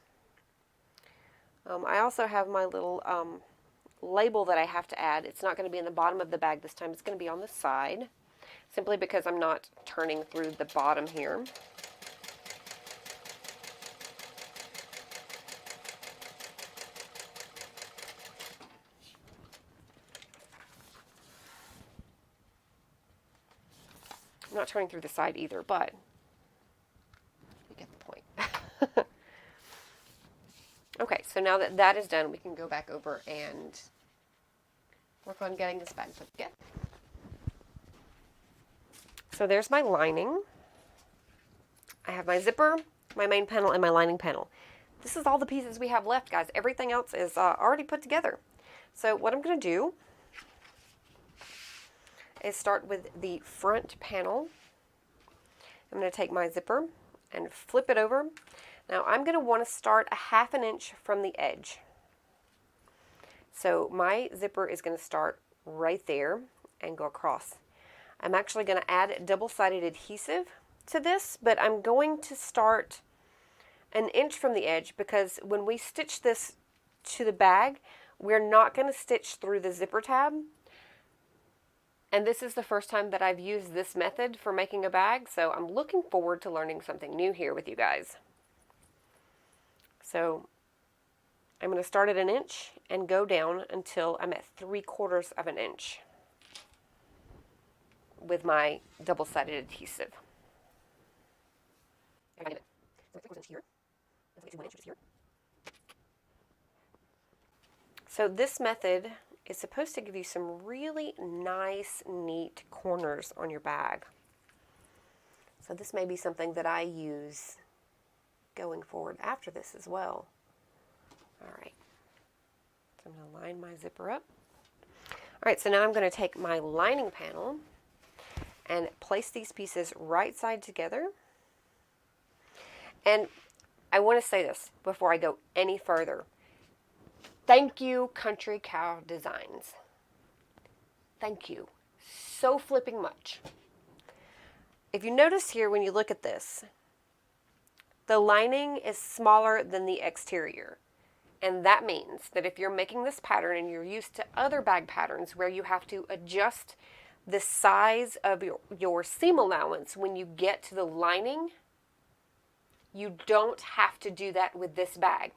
I also have my little label that I have to add. It's not going to be in the bottom of the bag this time. It's going to be on the side, simply because I'm not turning through the bottom here. I'm not turning through the side either, but you get the point. now that that is done, we can go back over and work on getting this bag put together. So there's my lining. I have my zipper, my main panel, and my lining panel. This is all the pieces we have left, guys. Everything else is already put together. So what I'm going to do is start with the front panel. I'm going to take my zipper and flip it over. Now I'm going to want to start a 1/2 inch from the edge. So my zipper is going to start right there and go across. I'm actually going to add double-sided adhesive to this, but I'm going to start 1 inch from the edge because when we stitch this to the bag, we're not going to stitch through the zipper tab. And this is the first time that I've used this method for making a bag, so I'm looking forward to learning something new here with you guys. So I'm going to start at 1 inch and go down until I'm at 3/4 of an inch with my double-sided adhesive. So this method is supposed to give you some really nice, neat corners on your bag. So this may be something that I use going forward after this as well. All right, so I'm going to line my zipper up. All right, so now I'm going to take my lining panel and place these pieces right side together. And I want to say this before I go any further. Thank you, Country Cow Designs. Thank you so flipping much. If you notice here when you look at this, the lining is smaller than the exterior. And that means that if you're making this pattern and you're used to other bag patterns where you have to adjust the size of your seam allowance when you get to the lining, you don't have to do that with this bag.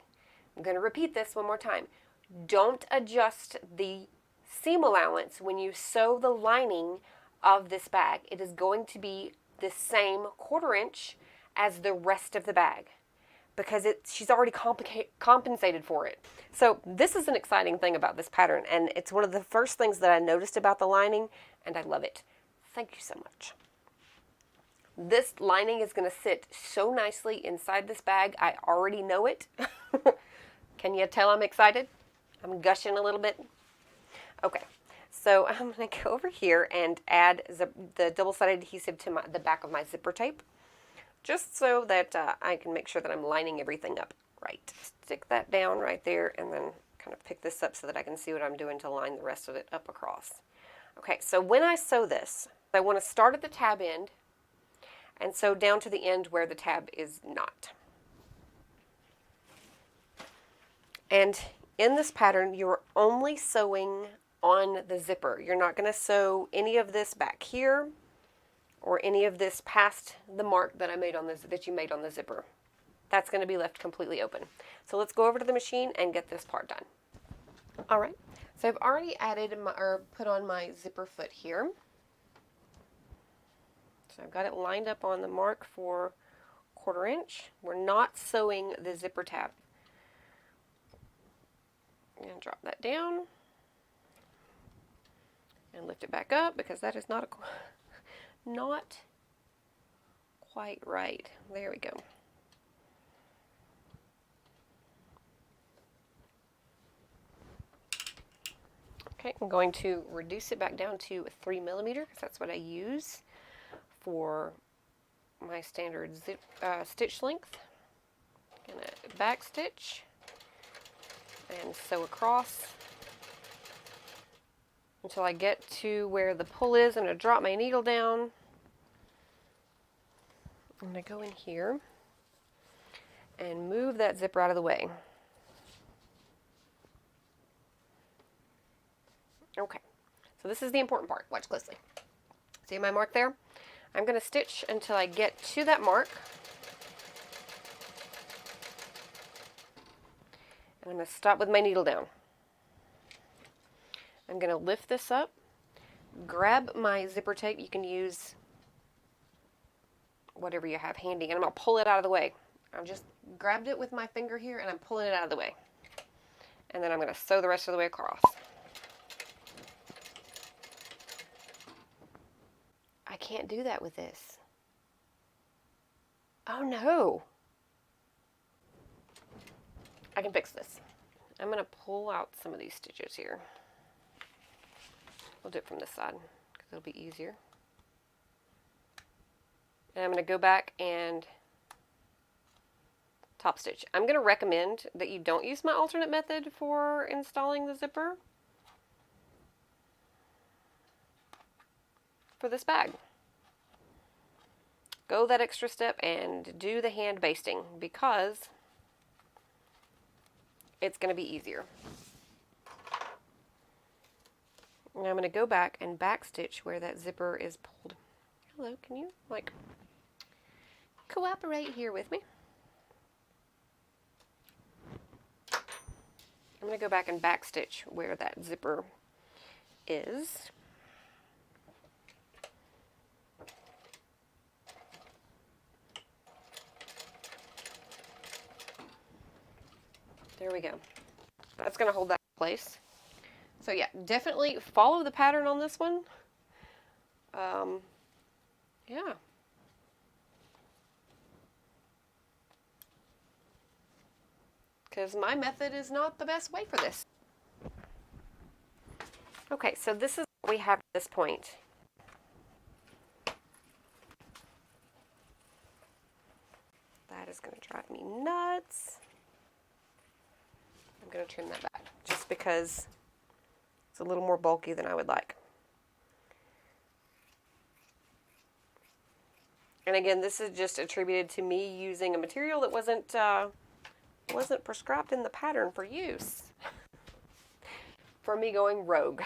I'm going to repeat this one more time. Don't adjust the seam allowance when you sew the lining of this bag. It is going to be the same 1/4 inch as the rest of the bag because she's already compensated for it. So this is an exciting thing about this pattern, and it's one of the first things that I noticed about the lining, and I love it. Thank you so much. This lining is going to sit so nicely inside this bag. I already know it. Can you tell I'm excited? I'm gushing a little bit. Okay, so I'm going to go over here and add the double-sided adhesive to the back of my zipper tape, just so that I can make sure that I'm lining everything up right. Stick that down right there and then kind of pick this up so that I can see what I'm doing to line the rest of it up across. Okay, so when I sew this, I want to start at the tab end and sew down to the end where the tab is not. And in this pattern, you're only sewing on the zipper. You're not going to sew any of this back here or any of this past the mark that I made on this, that you made on the zipper. That's going to be left completely open. So let's go over to the machine and get this part done. All right, so I've already added or put on my zipper foot here. So I've got it lined up on the mark for 1/4 inch. We're not sewing the zipper tab. I'm going to drop that down and lift it back up because that is not quite right. There we go. Okay, I'm going to reduce it back down to 3 millimeter because that's what I use for my standard stitch length. I'm going to back stitch and sew across until I get to where the pull is. I'm going to drop my needle down. I'm going to go in here and move that zipper out of the way. Okay, so this is the important part. Watch closely. See my mark there? I'm going to stitch until I get to that mark. I'm going to stop with my needle down. I'm going to lift this up, grab my zipper tape. You can use whatever you have handy, and I'm going to pull it out of the way. I've just grabbed it with my finger here, and I'm pulling it out of the way. And then I'm going to sew the rest of the way across. I can't do that with this. Oh no. I can fix this. I'm going to pull out some of these stitches here. We'll do it from this side because it'll be easier. And I'm going to go back and top stitch. I'm going to recommend that you don't use my alternate method for installing the zipper for this bag. Go that extra step and do the hand basting because it's going to be easier. And I'm going to go back and back stitch where that zipper is pulled. Hello, can you like cooperate here with me? I'm going to go back and back stitch where that zipper is. There we go. That's going to hold that in place. So yeah, definitely follow the pattern on this one. Yeah. Because my method is not the best way for this. Okay, so this is what we have at this point. That is going to drive me nuts. I'm going to trim that back just because it's a little more bulky than I would like. And again, this is just attributed to me using a material that wasn't prescribed in the pattern for use. For me going rogue,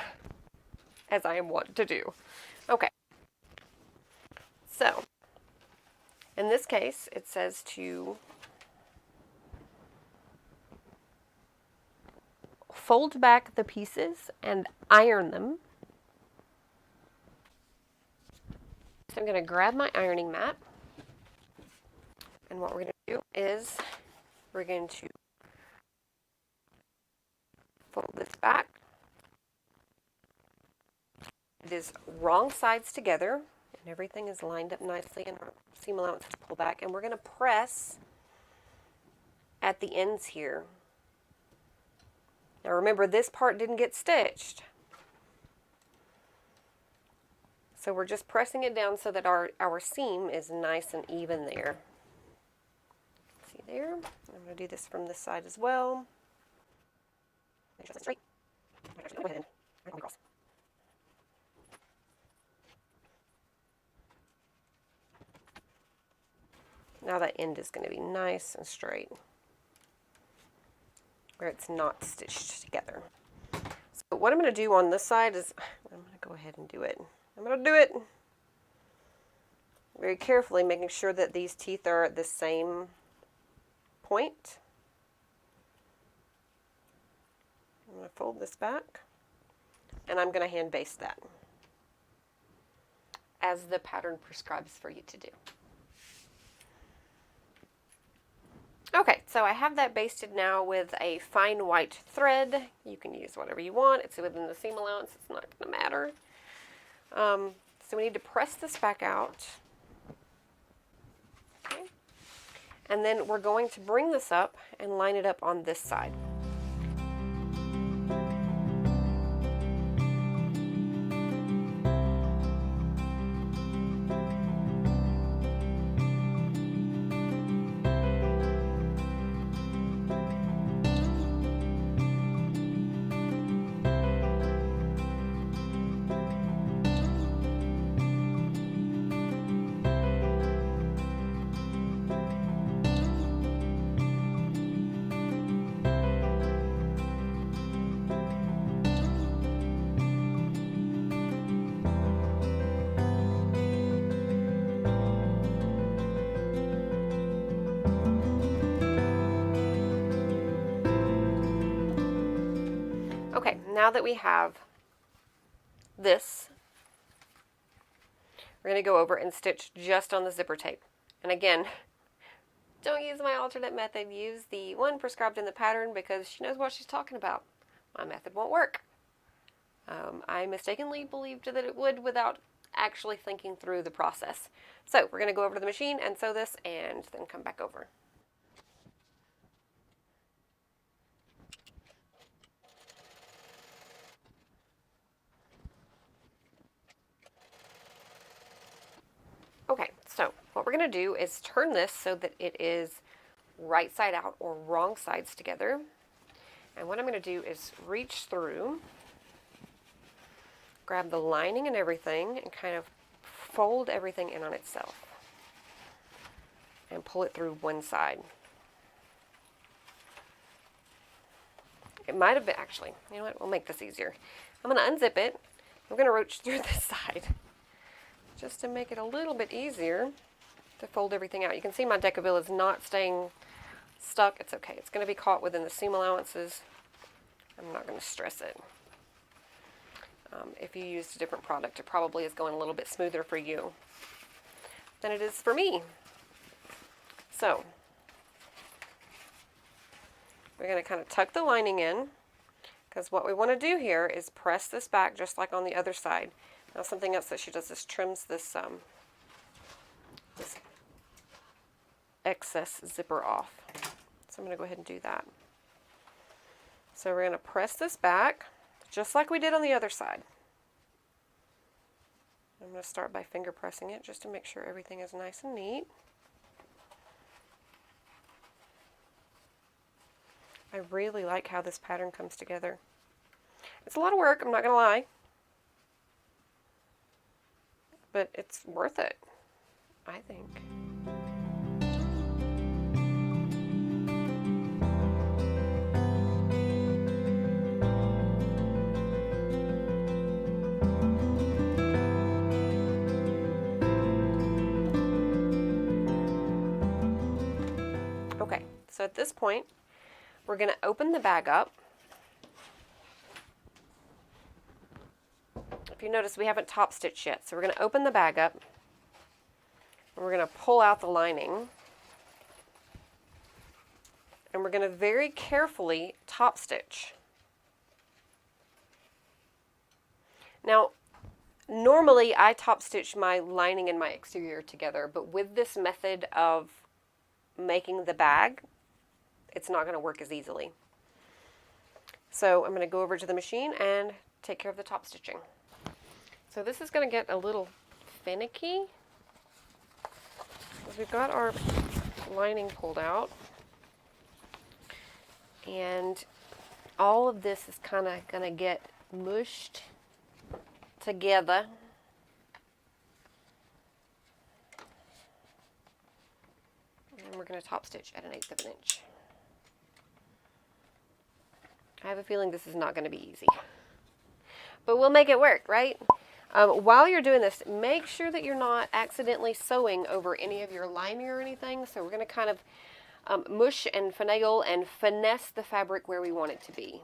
as I am wont to do. Okay. So, in this case, it says to fold back the pieces and iron them. So I'm going to grab my ironing mat, and what we're going to do is we're going to fold this back. It is wrong sides together, and everything is lined up nicely, and our seam allowance is pulled back, and we're going to press at the ends here. Now remember, this part didn't get stitched. So we're just pressing it down so that our seam is nice and even there. See there? I'm going to do this from this side as well. Make sure it's straight. Actually, go ahead and across. Now that end is going to be nice and straight, where it's not stitched together. So what I'm going to do on this side is, I'm going to go ahead and do it. I'm going to do it very carefully, making sure that these teeth are at the same point. I'm going to fold this back, and I'm going to hand baste that, as the pattern prescribes for you to do. Okay, so I have that basted now with a fine white thread. You can use whatever you want. It's within the seam allowance. It's not going to matter. So we need to press this back out. Okay. And then we're going to bring this up and line it up on this side. Okay, now that we have this, we're going to go over and stitch just on the zipper tape. And again, don't use my alternate method. Use the one prescribed in the pattern because she knows what she's talking about. My method won't work. I mistakenly believed that it would without actually thinking through the process. So we're going to go over to the machine and sew this and then come back over. Okay, so what we're going to do is turn this so that it is right side out or wrong sides together. And what I'm going to do is reach through, grab the lining and everything, and kind of fold everything in on itself. And pull it through one side. It might have been, actually, you know what, we'll make this easier. I'm going to unzip it. I'm going to roach through this side just to make it a little bit easier to fold everything out. You can see my Decaville is not staying stuck. It's okay. It's going to be caught within the seam allowances. I'm not going to stress it. If you used a different product, it probably is going a little bit smoother for you than it is for me. So we're going to kind of tuck the lining in, because what we want to do here is press this back just like on the other side. Now something else that she does is trims this, this excess zipper off. So I'm going to go ahead and do that. So we're going to press this back just like we did on the other side. I'm going to start by finger pressing it just to make sure everything is nice and neat. I really like how this pattern comes together. It's a lot of work, I'm not going to lie. But it's worth it, I think. Okay, so at this point, we're going to open the bag up. If you notice, we haven't top stitched yet, so we're going to open the bag up and we're going to pull out the lining, and we're going to very carefully top stitch. Now, normally I top stitch my lining and my exterior together, but with this method of making the bag, it's not going to work as easily. So I'm going to go over to the machine and take care of the top stitching. So this is going to get a little finicky because we've got our lining pulled out, and all of this is kind of going to get mushed together. And we're going to top stitch at 1/8 of an inch. I have a feeling this is not going to be easy, but we'll make it work, right? While you're doing this, make sure that you're not accidentally sewing over any of your lining or anything. So we're going to kind of mush and finagle and finesse the fabric where we want it to be.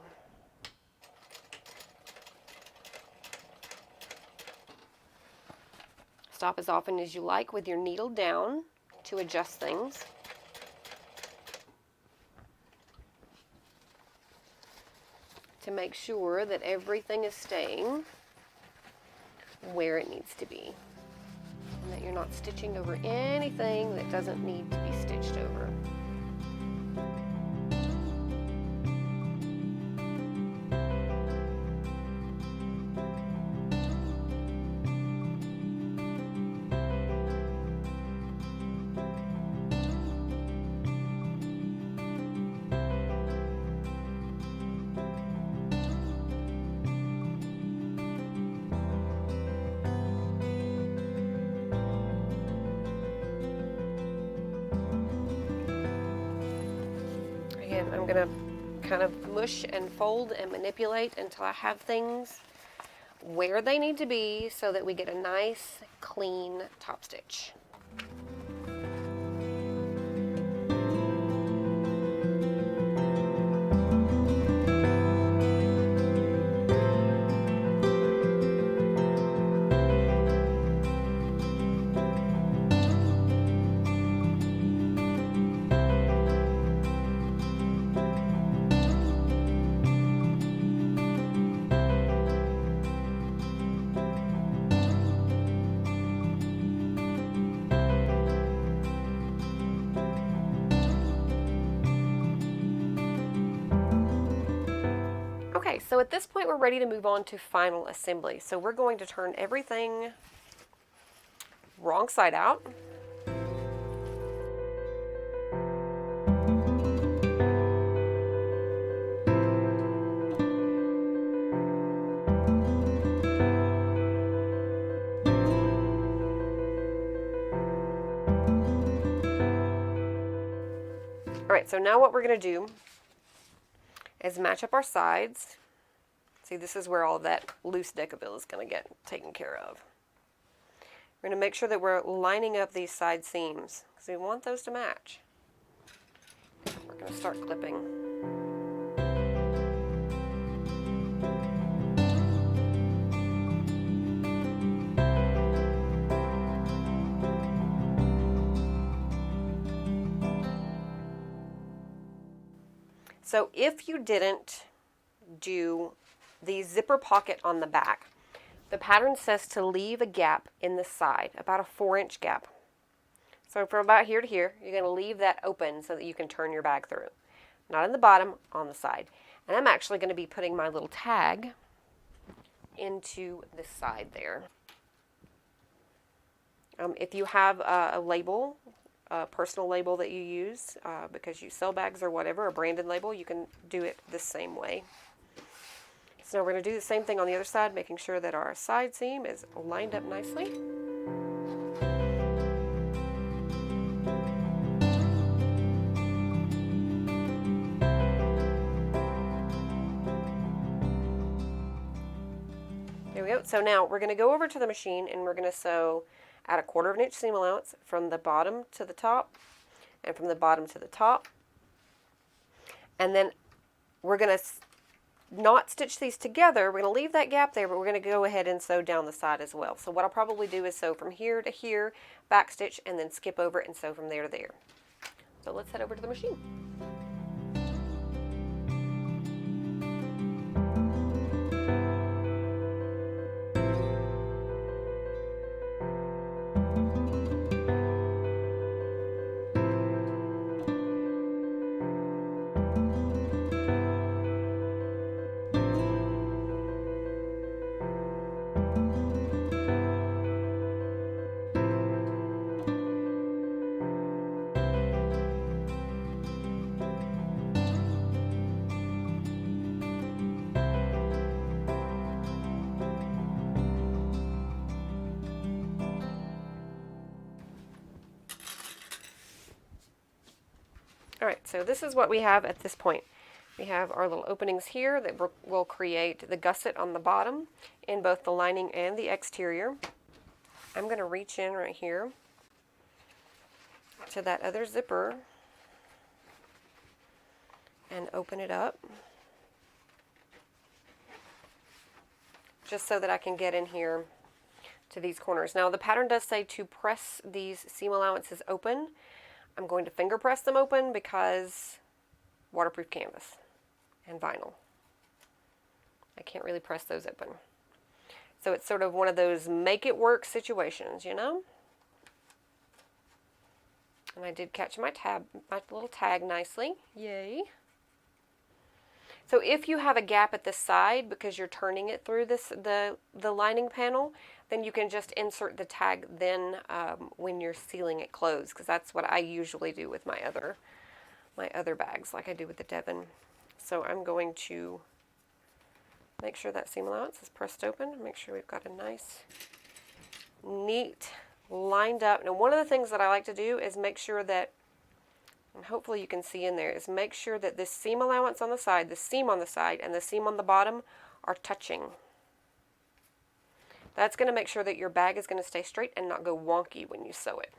Stop as often as you like with your needle down to adjust things. To make sure that everything is staying where it needs to be, and that you're not stitching over anything that doesn't need to be stitched over. I'm going to kind of mush and fold and manipulate until I have things where they need to be so that we get a nice, clean top stitch. Okay, so at this point we're ready to move on to final assembly. So we're going to turn everything wrong side out. All right, so now what we're going to do is match up our sides. See, this is where all that loose decabil is going to get taken care of. We're going to make sure that we're lining up these side seams because we want those to match. We're going to start clipping. So if you didn't do the zipper pocket on the back, the pattern says to leave a gap in the side, about a 4-inch gap. So from about here to here, you're going to leave that open so that you can turn your bag through. Not in the bottom, on the side. And I'm actually going to be putting my little tag into this side there. If you have a label, a personal label that you use because you sell bags or whatever, a branded label, you can do it the same way. So we're going to do the same thing on the other side, making sure that our side seam is lined up nicely. There we go. So now we're going to go over to the machine and we're going to sew at a 1/4 inch seam allowance from the bottom to the top and from the bottom to the top. And then we're going to not stitch these together. We're going to leave that gap there, but we're going to go ahead and sew down the side as well. So what I'll probably do is sew from here to here, back stitch, and then skip over and sew from there to there. So let's head over to the machine. Alright, so this is what we have at this point. We have our little openings here that will create the gusset on the bottom in both the lining and the exterior. I'm going to reach in right here to that other zipper and open it up just so that I can get in here to these corners. Now the pattern does say to press these seam allowances open. I'm going to finger press them open because waterproof canvas and vinyl. I can't really press those open. So it's sort of one of those make it work situations, you know? And I did catch my little tag nicely. Yay. So if you have a gap at the side because you're turning it through the lining panel, then you can just insert the tag then when you're sealing it closed, because that's what I usually do with my other bags, like I do with the Devon. So I'm going to make sure that seam allowance is pressed open. Make sure we've got a nice, neat, lined up. Now one of the things that I like to do is make sure that, and hopefully you can see in there, is make sure that this seam allowance on the side, the seam on the side, and the seam on the bottom are touching. That's going to make sure that your bag is going to stay straight and not go wonky when you sew it.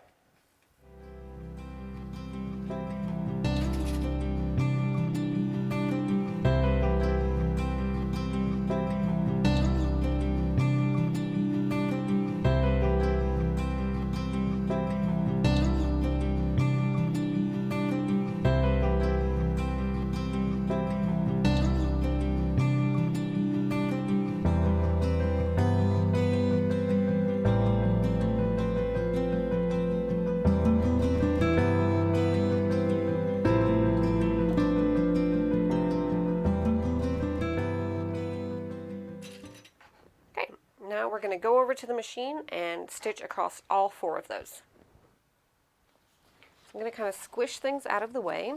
Now we're going to go over to the machine and stitch across all 4 of those. So I'm going to kind of squish things out of the way.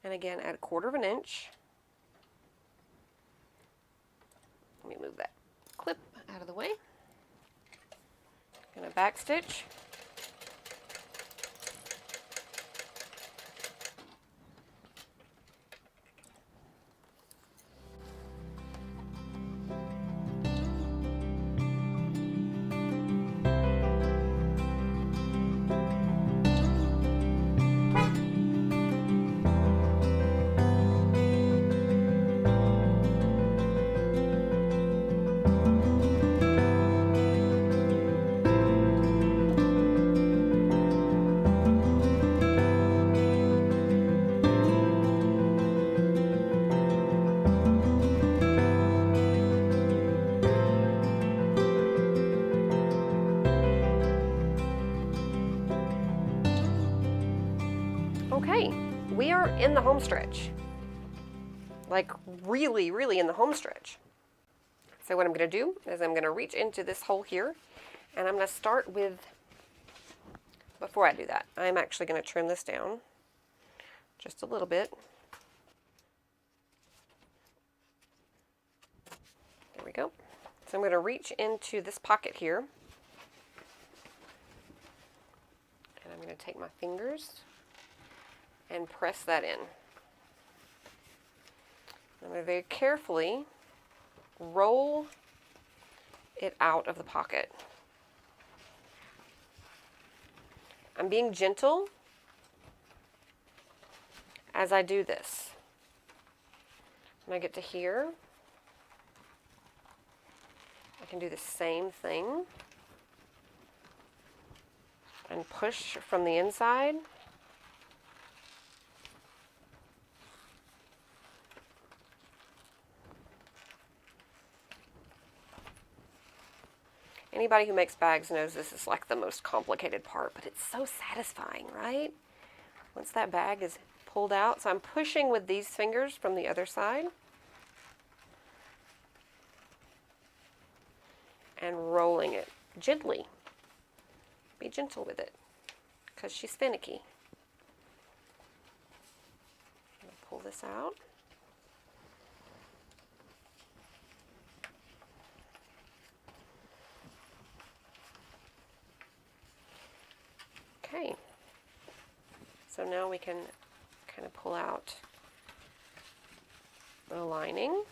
And again, add 1/4 inch. Let me move that clip out of the way. Going to back stitch. Okay, we are in the home stretch. Like really, really in the home stretch. So what I'm going to do is I'm going to reach into this hole here, and I'm going to start with, before I do that, I'm actually going to trim this down just a little bit. There we go. So I'm going to reach into this pocket here, and I'm going to take my fingers and press that in. I'm going to very carefully roll it out of the pocket. I'm being gentle as I do this. When I get to here, I can do the same thing and push from the inside. Anybody who makes bags knows this is like the most complicated part, but it's so satisfying, right? Once that bag is pulled out. So I'm pushing with these fingers from the other side and rolling it gently. Be gentle with it because she's finicky. I'm going to pull this out. Okay, so now we can kind of pull out the lining.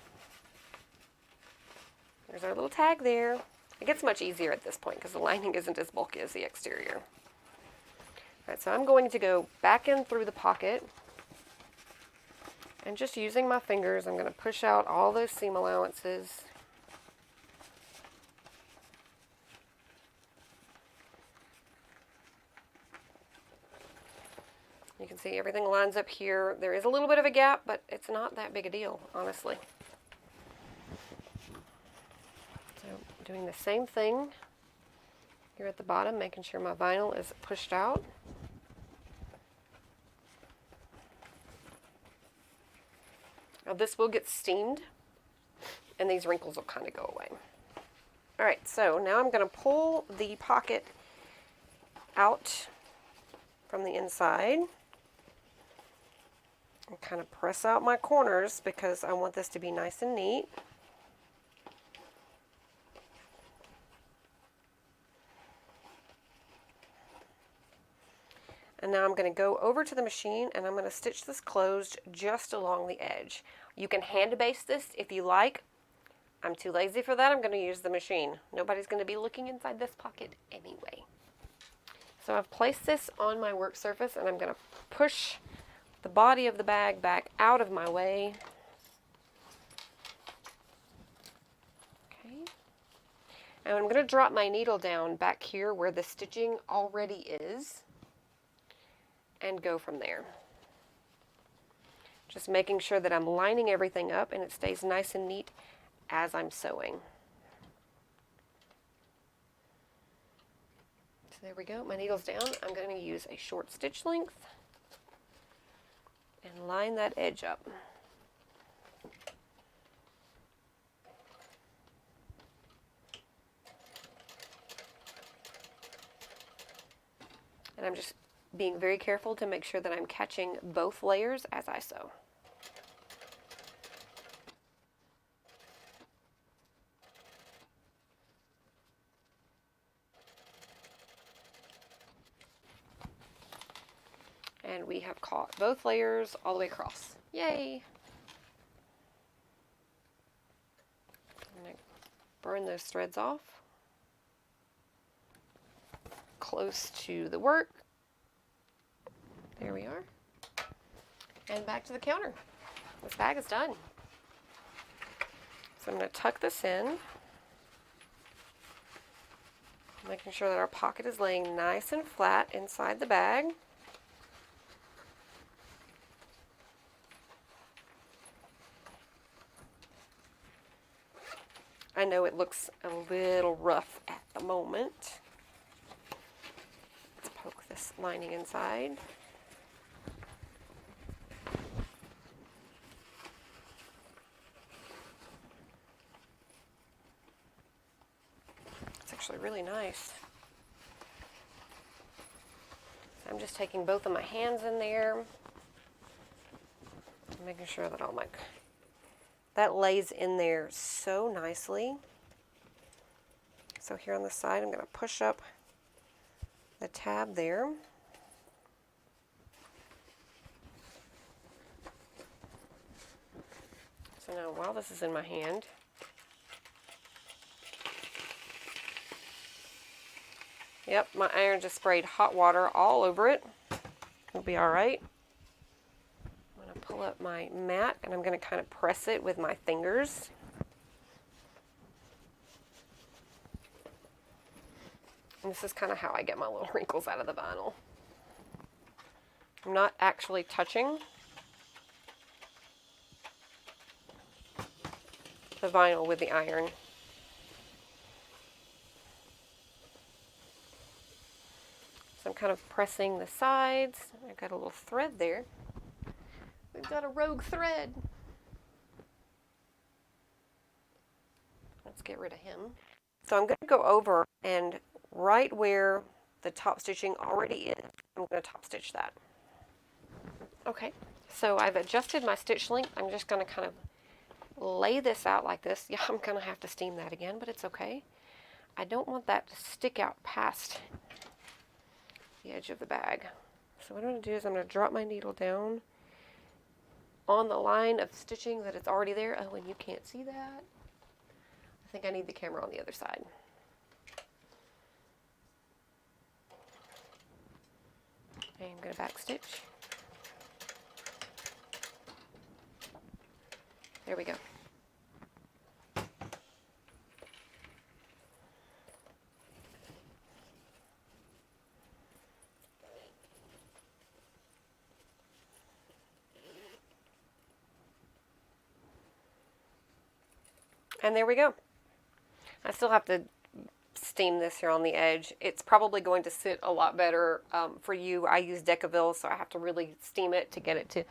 There's our little tag there. It gets much easier at this point because the lining isn't as bulky as the exterior. All right, so I'm going to go back in through the pocket, and just using my fingers, I'm going to push out all those seam allowances. You can see everything lines up here. There is a little bit of a gap, but it's not that big a deal, honestly. So doing the same thing here at the bottom, making sure my vinyl is pushed out. Now this will get steamed, and these wrinkles will kind of go away. All right, so now I'm going to pull the pocket out from the inside. And kind of press out my corners because I want this to be nice and neat. And now I'm going to go over to the machine and I'm going to stitch this closed just along the edge. You can hand baste this if you like. I'm too lazy for that. I'm going to use the machine. Nobody's going to be looking inside this pocket anyway. So I've placed this on my work surface and I'm going to push the body of the bag back out of my way. Okay. And I'm going to drop my needle down back here where the stitching already is and go from there. Just making sure that I'm lining everything up and it stays nice and neat as I'm sewing. So there we go. My needle's down. I'm going to use a short stitch length and line that edge up. And I'm just being very careful to make sure that I'm catching both layers as I sew. And we have caught both layers all the way across. Yay! I'm going to burn those threads off. Close to the work. There we are. And back to the counter. This bag is done. So I'm going to tuck this in. Making sure that our pocket is laying nice and flat inside the bag. I know it looks a little rough at the moment. Let's poke this lining inside. It's actually really nice. So I'm just taking both of my hands in there, making sure that that lays in there so nicely. So here on the side, I'm going to push up the tab there. So now while this is in my hand, yep, my iron just sprayed hot water all over it. It'll be all right. I'm going to pull up my mat and I'm going to kind of press it with my fingers. And this is kind of how I get my little wrinkles out of the vinyl. I'm not actually touching the vinyl with the iron. So I'm kind of pressing the sides. I've got a little thread there. We've got a rogue thread. Let's get rid of him. So I'm going to go over and right where the top stitching already is, I'm going to top stitch that. Okay, so I've adjusted my stitch length. I'm just going to kind of lay this out like this. Yeah, I'm going to have to steam that again, but it's okay. I don't want that to stick out past the edge of the bag. So what I'm going to do is I'm going to drop my needle down on the line of stitching that it's already there. Oh, and you can't see that. I think I need the camera on the other side. And I'm going to back stitch. There we go. And there we go. I still have to steam this here on the edge. It's probably going to sit a lot better for you. I use Decaville, so I have to really steam it to get it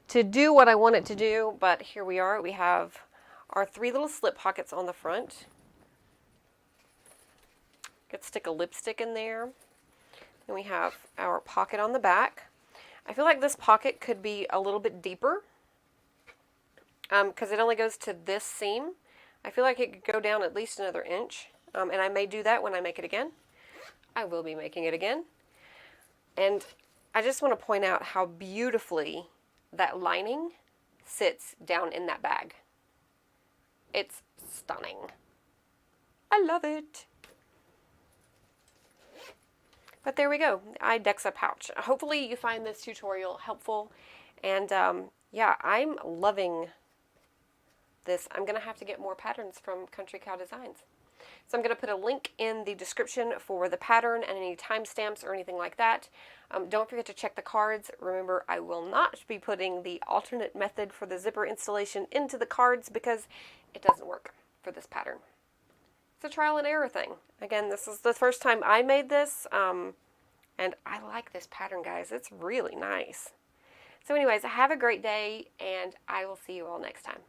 to do what I want it to do. But here we are. We have our 3 little slip pockets on the front. Could stick a lipstick in there. Then we have our pocket on the back. I feel like this pocket could be a little bit deeper because it only goes to this seam. I feel like it could go down at least another inch, and I may do that when I make it again. I will be making it again. And I just want to point out how beautifully that lining sits down in that bag. It's stunning. I love it. But there we go, the Idexa pouch. Hopefully you find this tutorial helpful, and yeah, I'm loving this. I'm going to have to get more patterns from Country Cow Designs. So I'm going to put a link in the description for the pattern and any timestamps or anything like that. Don't forget to check the cards. Remember, I will not be putting the alternate method for the zipper installation into the cards because it doesn't work for this pattern. It's a trial and error thing. Again, this is the first time I made this, and I like this pattern, guys. It's really nice. So anyways, have a great day, and I will see you all next time.